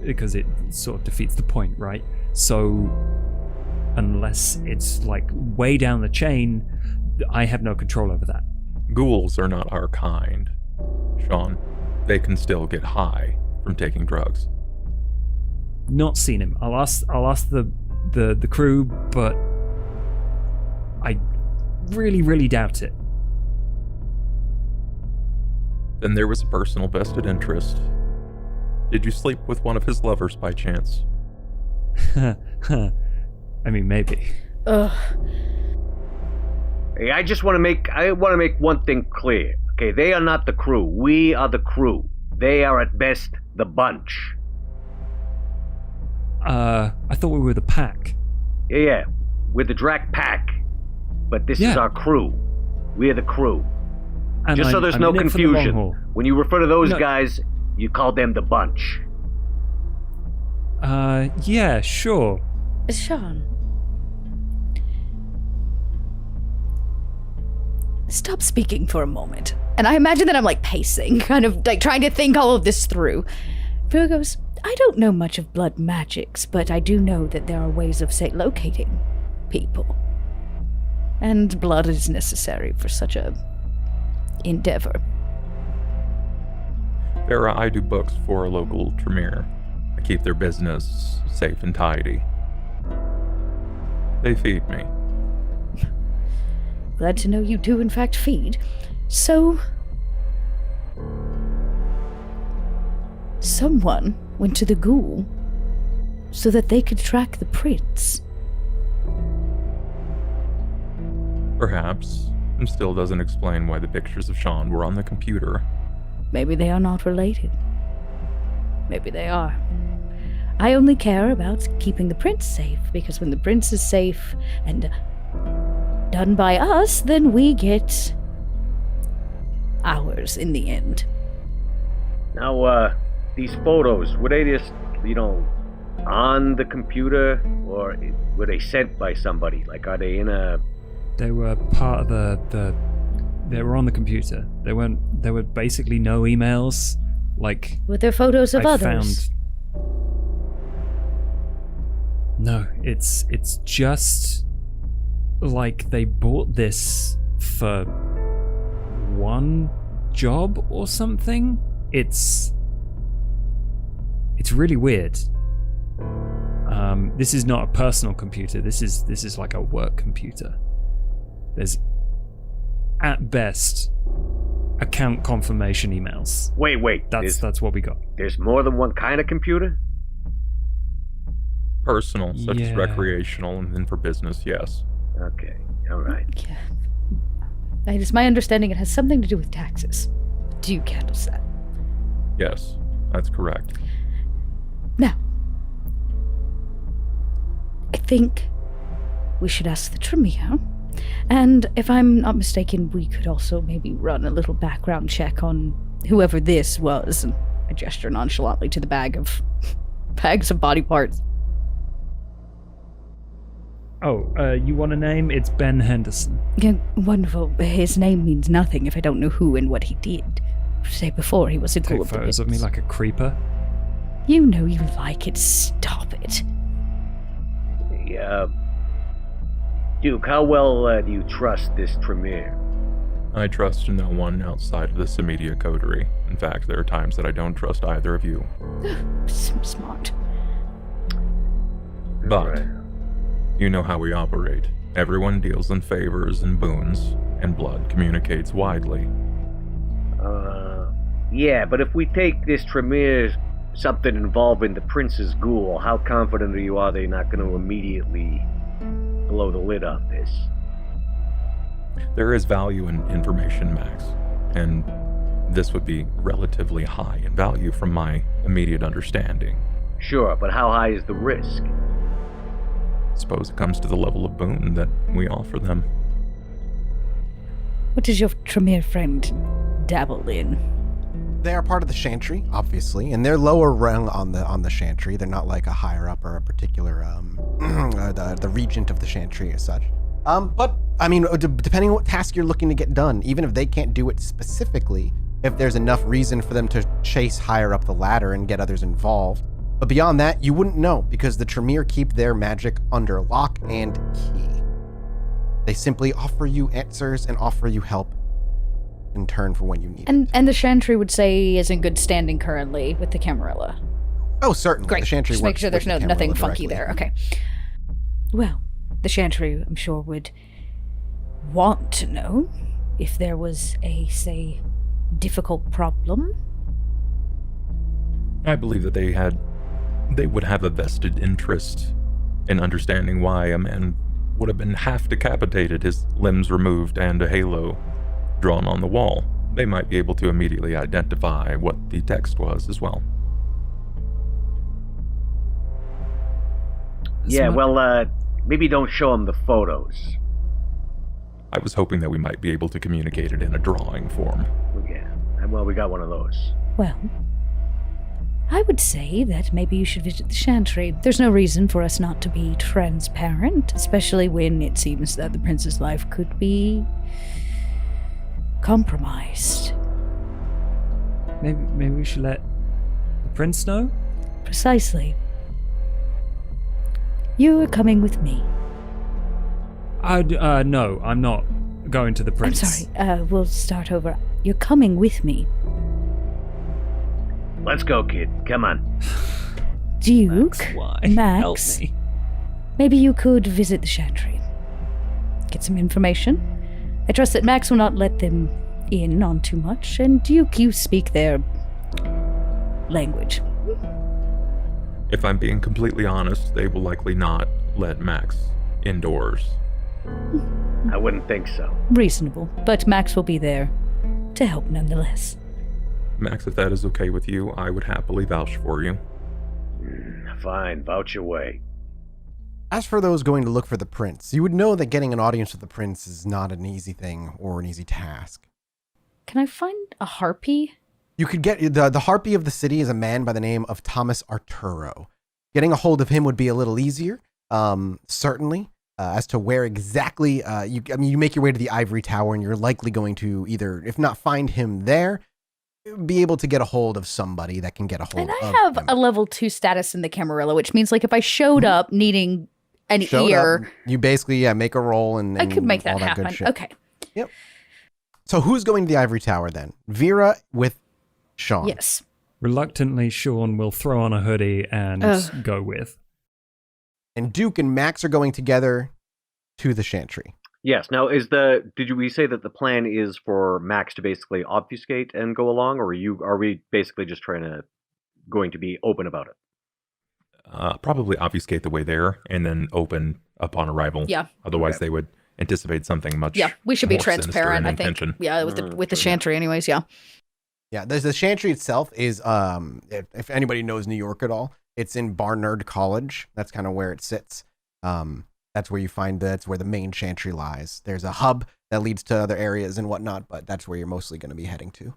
Speaker 4: because it sort of defeats the point, right? So, unless it's like way down the chain, I have no control over that.
Speaker 5: Ghouls are not our kind, Shaun. They can still get high from taking drugs.
Speaker 4: Not seen him. I'll ask the crew, but I really, really doubt it.
Speaker 5: Then there was a personal vested interest. Did you sleep with one of his lovers by chance?
Speaker 4: I mean, maybe.
Speaker 7: Ugh.
Speaker 3: Hey, I want to make one thing clear. Okay, they are not the crew. We are the crew. They are at best the bunch.
Speaker 4: I thought we were the pack.
Speaker 3: Yeah. We're the Drac Pack. But this is
Speaker 4: Yeah.
Speaker 3: our crew. We're the crew.
Speaker 4: And
Speaker 3: Just so there's
Speaker 4: I'm
Speaker 3: no
Speaker 4: in it for the long
Speaker 3: confusion.
Speaker 4: haul.
Speaker 3: When you refer to those
Speaker 4: No.
Speaker 3: guys, you call them the bunch.
Speaker 4: Yeah, sure.
Speaker 7: Shaun. Stop speaking for a moment. And I imagine that I'm like pacing, kind of like trying to think all of this through. Phil goes, I don't know much of blood magics, but I do know that there are ways of, say, locating people. And blood is necessary for such a endeavor.
Speaker 5: Vera, I do books for a local Tremere. I keep their business safe and tidy. They feed me.
Speaker 7: Glad to know you do in fact feed. So, someone went to the ghoul so that they could track the prince.
Speaker 5: Perhaps. And still doesn't explain why the pictures of Shaun were on the computer.
Speaker 7: Maybe they are not related. Maybe they are. I only care about keeping the prince safe, because when the prince is safe and done by us, then we get ours in the end.
Speaker 3: Now, these photos, were they just, on the computer, or were they sent by somebody? Like, are they in a...
Speaker 4: They were part of they were on the computer. There were basically no emails. Like,
Speaker 7: Were there photos of
Speaker 4: I
Speaker 7: others?
Speaker 4: No, it's just like they bought this for one job or something. It's really weird. This is not a personal computer. This is like a work computer. There's at best account confirmation emails.
Speaker 3: Wait.
Speaker 4: That's what we got.
Speaker 3: There's more than one kind of computer?
Speaker 5: Personal, such as
Speaker 4: Yeah.
Speaker 5: recreational, and then for business, yes.
Speaker 3: Okay, all right.
Speaker 7: Yeah. It is my understanding it has something to do with taxes. Duke handles that.
Speaker 5: Yes, that's correct.
Speaker 7: Now, I think we should ask the Tremere. And if I'm not mistaken, we could also maybe run a little background check on whoever this was. And I gesture nonchalantly to the bags of body parts.
Speaker 4: Oh, you want a name? It's Ben Henderson.
Speaker 7: Yeah, wonderful. His name means nothing if I don't know who and what he did. Say before he was a ghoul
Speaker 4: Take
Speaker 7: of the
Speaker 4: photos of me
Speaker 7: woods.
Speaker 4: like a creeper.
Speaker 7: You know you like it. Stop it.
Speaker 3: Yeah. Duke, how well do you trust this Tremere?
Speaker 5: I trust no one outside of this immediate coterie. In fact, there are times that I don't trust either of you.
Speaker 7: Smart.
Speaker 5: But
Speaker 3: Right.
Speaker 5: you know how we operate. Everyone deals in favors and boons, and blood communicates widely.
Speaker 3: Yeah, but if we take this Tremere something involving the prince's ghoul, how confident are they not going to immediately blow the lid on this?
Speaker 5: There is value in information, Max, and this would be relatively high in value from my immediate understanding.
Speaker 3: Sure, but how high is the risk?
Speaker 5: Suppose it comes to the level of boon that we offer them.
Speaker 7: What does your Tremere friend dabble in?
Speaker 2: They are part of the chantry, obviously, and they're lower rung on the chantry. They're not like a higher up or a particular the regent of the chantry as such. But I mean, depending on what task you're looking to get done, even if they can't do it specifically, if there's enough reason for them to chase higher up the ladder and get others involved. But beyond that, you wouldn't know, because the Tremere keep their magic under lock and key. They simply offer you answers and offer you help in turn for when you need it.
Speaker 7: And the Chantry would say he is in good standing currently with the Camarilla.
Speaker 2: Oh, certainly.
Speaker 7: Great.
Speaker 2: The Chantry
Speaker 7: Just make
Speaker 2: works
Speaker 7: sure there's
Speaker 2: with the
Speaker 7: nothing
Speaker 2: Camarilla
Speaker 7: funky
Speaker 2: directly.
Speaker 7: there. Okay. Well, the Chantry, I'm sure, would want to know if there was a, say, difficult problem.
Speaker 5: I believe that they would have a vested interest in understanding why a man would have been half decapitated, his limbs removed, and a halo drawn on the wall. They might be able to immediately identify what the text was as well.
Speaker 3: Yeah, well, maybe don't show them the photos.
Speaker 5: I was hoping that we might be able to communicate it in a drawing form.
Speaker 3: Yeah, well, we got one of those.
Speaker 7: Well, I would say that maybe you should visit the Chantry. There's no reason for us not to be transparent, especially when it seems that the prince's life could be compromised.
Speaker 4: Maybe we should let the prince know?
Speaker 7: Precisely. You are coming with me.
Speaker 4: No, I'm not going to the prince.
Speaker 7: I'm sorry, we'll start over. You're coming with me.
Speaker 3: Let's go, kid. Come on.
Speaker 7: Duke,
Speaker 4: Max, why?
Speaker 7: Max,
Speaker 4: Help me.
Speaker 7: maybe you could visit the Chantry. Get some information. I trust that Max will not let them in on too much, and Duke, you speak their language.
Speaker 5: If I'm being completely honest, they will likely not let Max indoors.
Speaker 3: I wouldn't think so.
Speaker 7: Reasonable, but Max will be there to help nonetheless.
Speaker 5: Max, if that is okay with you, I would happily vouch for you.
Speaker 3: Fine, vouch your way.
Speaker 2: As for those going to look for the prince, you would know that getting an audience with the prince is not an easy thing or an easy task.
Speaker 6: Can I find a harpy?
Speaker 2: You could get the harpy of the city is a man by the name of Thomas Arturo. Getting a hold of him would be a little easier, certainly. As to where exactly, you make your way to the ivory tower, and you're likely going to either, if not find him there, be able to get a hold of somebody that can get a hold of him.
Speaker 6: And I have a level 2 status in the Camarilla, which means like if I showed up needing an ear,
Speaker 2: you basically make a roll and
Speaker 6: I could make that
Speaker 2: all
Speaker 6: happen.
Speaker 2: Good shit.
Speaker 6: Okay.
Speaker 2: Yep. So who's going to the ivory tower then? Vera with Shaun.
Speaker 6: Yes.
Speaker 4: Reluctantly, Shaun will throw on a hoodie and go with.
Speaker 2: And Duke and Max are going together to the chantry.
Speaker 3: Yes. Now, we say that the plan is for Max to basically obfuscate and go along, or are we basically just going to be open about it?
Speaker 5: Probably obfuscate the way there and then open upon arrival.
Speaker 6: Yeah.
Speaker 5: Otherwise, they would anticipate something much.
Speaker 6: Yeah, we should be
Speaker 5: more
Speaker 6: transparent, I think.
Speaker 5: intention.
Speaker 6: Yeah, with the chantry, anyways. Yeah.
Speaker 2: Yeah, the chantry itself is, if anybody knows New York at all, it's in Barnard College. That's kind of where it sits. That's where that's where the main chantry lies. There's a hub that leads to other areas and whatnot, but that's where you're mostly going to be heading to.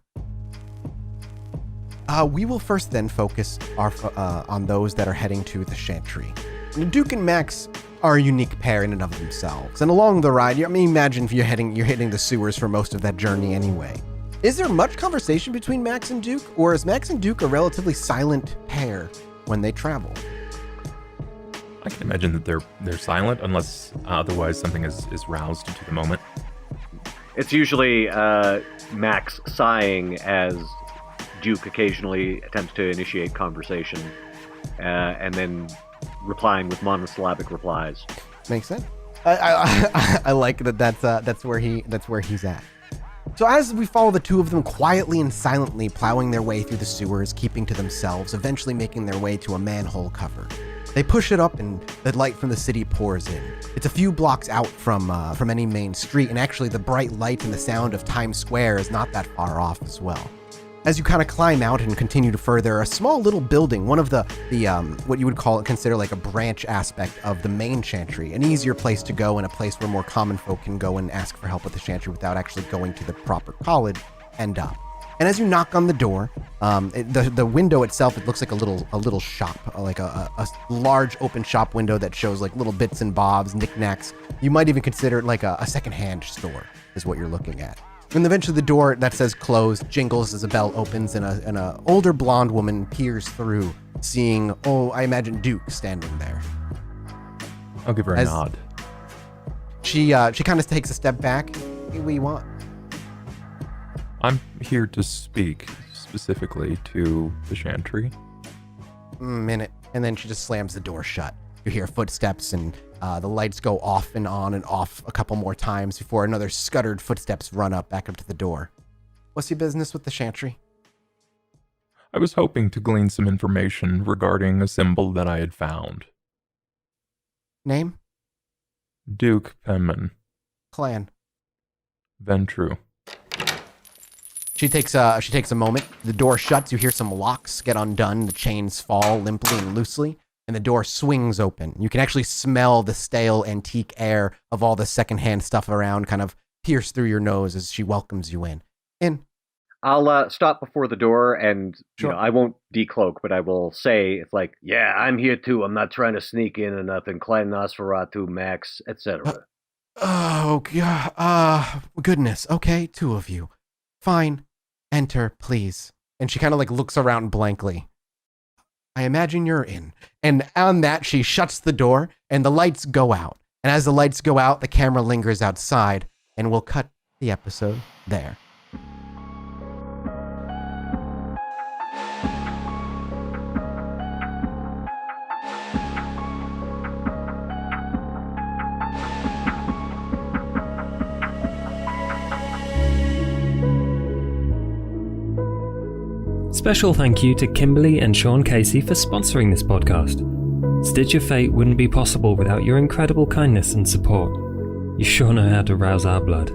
Speaker 2: We will first then focus on those that are heading to the chantry. Duke and Max are a unique pair in and of themselves, and along the ride, imagine if you're hitting the sewers for most of that journey anyway. Is there much conversation between Max and Duke, or is Max and Duke a relatively silent pair when they travel?
Speaker 5: I can imagine that they're silent unless otherwise something is roused to the moment.
Speaker 3: It's usually Max sighing as Duke occasionally attempts to initiate conversation, and then replying with monosyllabic replies.
Speaker 2: Makes sense. I like that. That's where he's at. So as we follow the two of them quietly and silently plowing their way through the sewers, keeping to themselves, eventually making their way to a manhole cover. They push it up and the light from the city pours in. It's a few blocks out from any main street, and actually the bright light and the sound of Times Square is not that far off as well. As you kind of climb out and continue to further, a small little building, one of the what you would consider like a branch aspect of the main chantry, an easier place to go and a place where more common folk can go and ask for help with the chantry without actually going to the proper college, end up. And as you knock on the door, the window itself, it looks like a little shop, like a large open shop window that shows like little bits and bobs, knickknacks. You might even consider it like a secondhand store is what you're looking at. And eventually the door that says closed jingles as a bell opens and a older blonde woman peers through, seeing, I imagine Duke standing there.
Speaker 5: I'll give her a nod.
Speaker 2: She kind of takes a step back. Hey, what do you want?
Speaker 5: I'm here to speak specifically to the chantry.
Speaker 2: Minute. And then she just slams the door shut. You hear footsteps and the lights go off and on and off a couple more times before another scuttered footsteps run back up to the door. What's your business with the chantry?
Speaker 5: I was hoping to glean some information regarding a symbol that I had found.
Speaker 2: Name?
Speaker 5: Duke Penman.
Speaker 2: Clan?
Speaker 5: Ventru.
Speaker 2: She takes a moment. The door shuts. You hear some locks get undone. The chains fall limply and loosely, and the door swings open. You can actually smell the stale antique air of all the secondhand stuff around kind of pierce through your nose as she welcomes you in.
Speaker 3: I'll stop before the door and
Speaker 2: Sure.
Speaker 3: I won't decloak, but I will say it's like, yeah, I'm here too. I'm not trying to sneak in or nothing. Clan Nosferatu, Max, etc.
Speaker 2: Oh, God. Goodness. Okay, two of you. Fine. Enter, please. And she kind of like looks around blankly. I imagine you're in. And on that, she shuts the door and the lights go out. And as the lights go out, the camera lingers outside and we'll cut the episode there.
Speaker 4: Special thank you to Kimberly and Shaun Casey for sponsoring this podcast. Stitch of Fate wouldn't be possible without your incredible kindness and support. You sure know how to rouse our blood.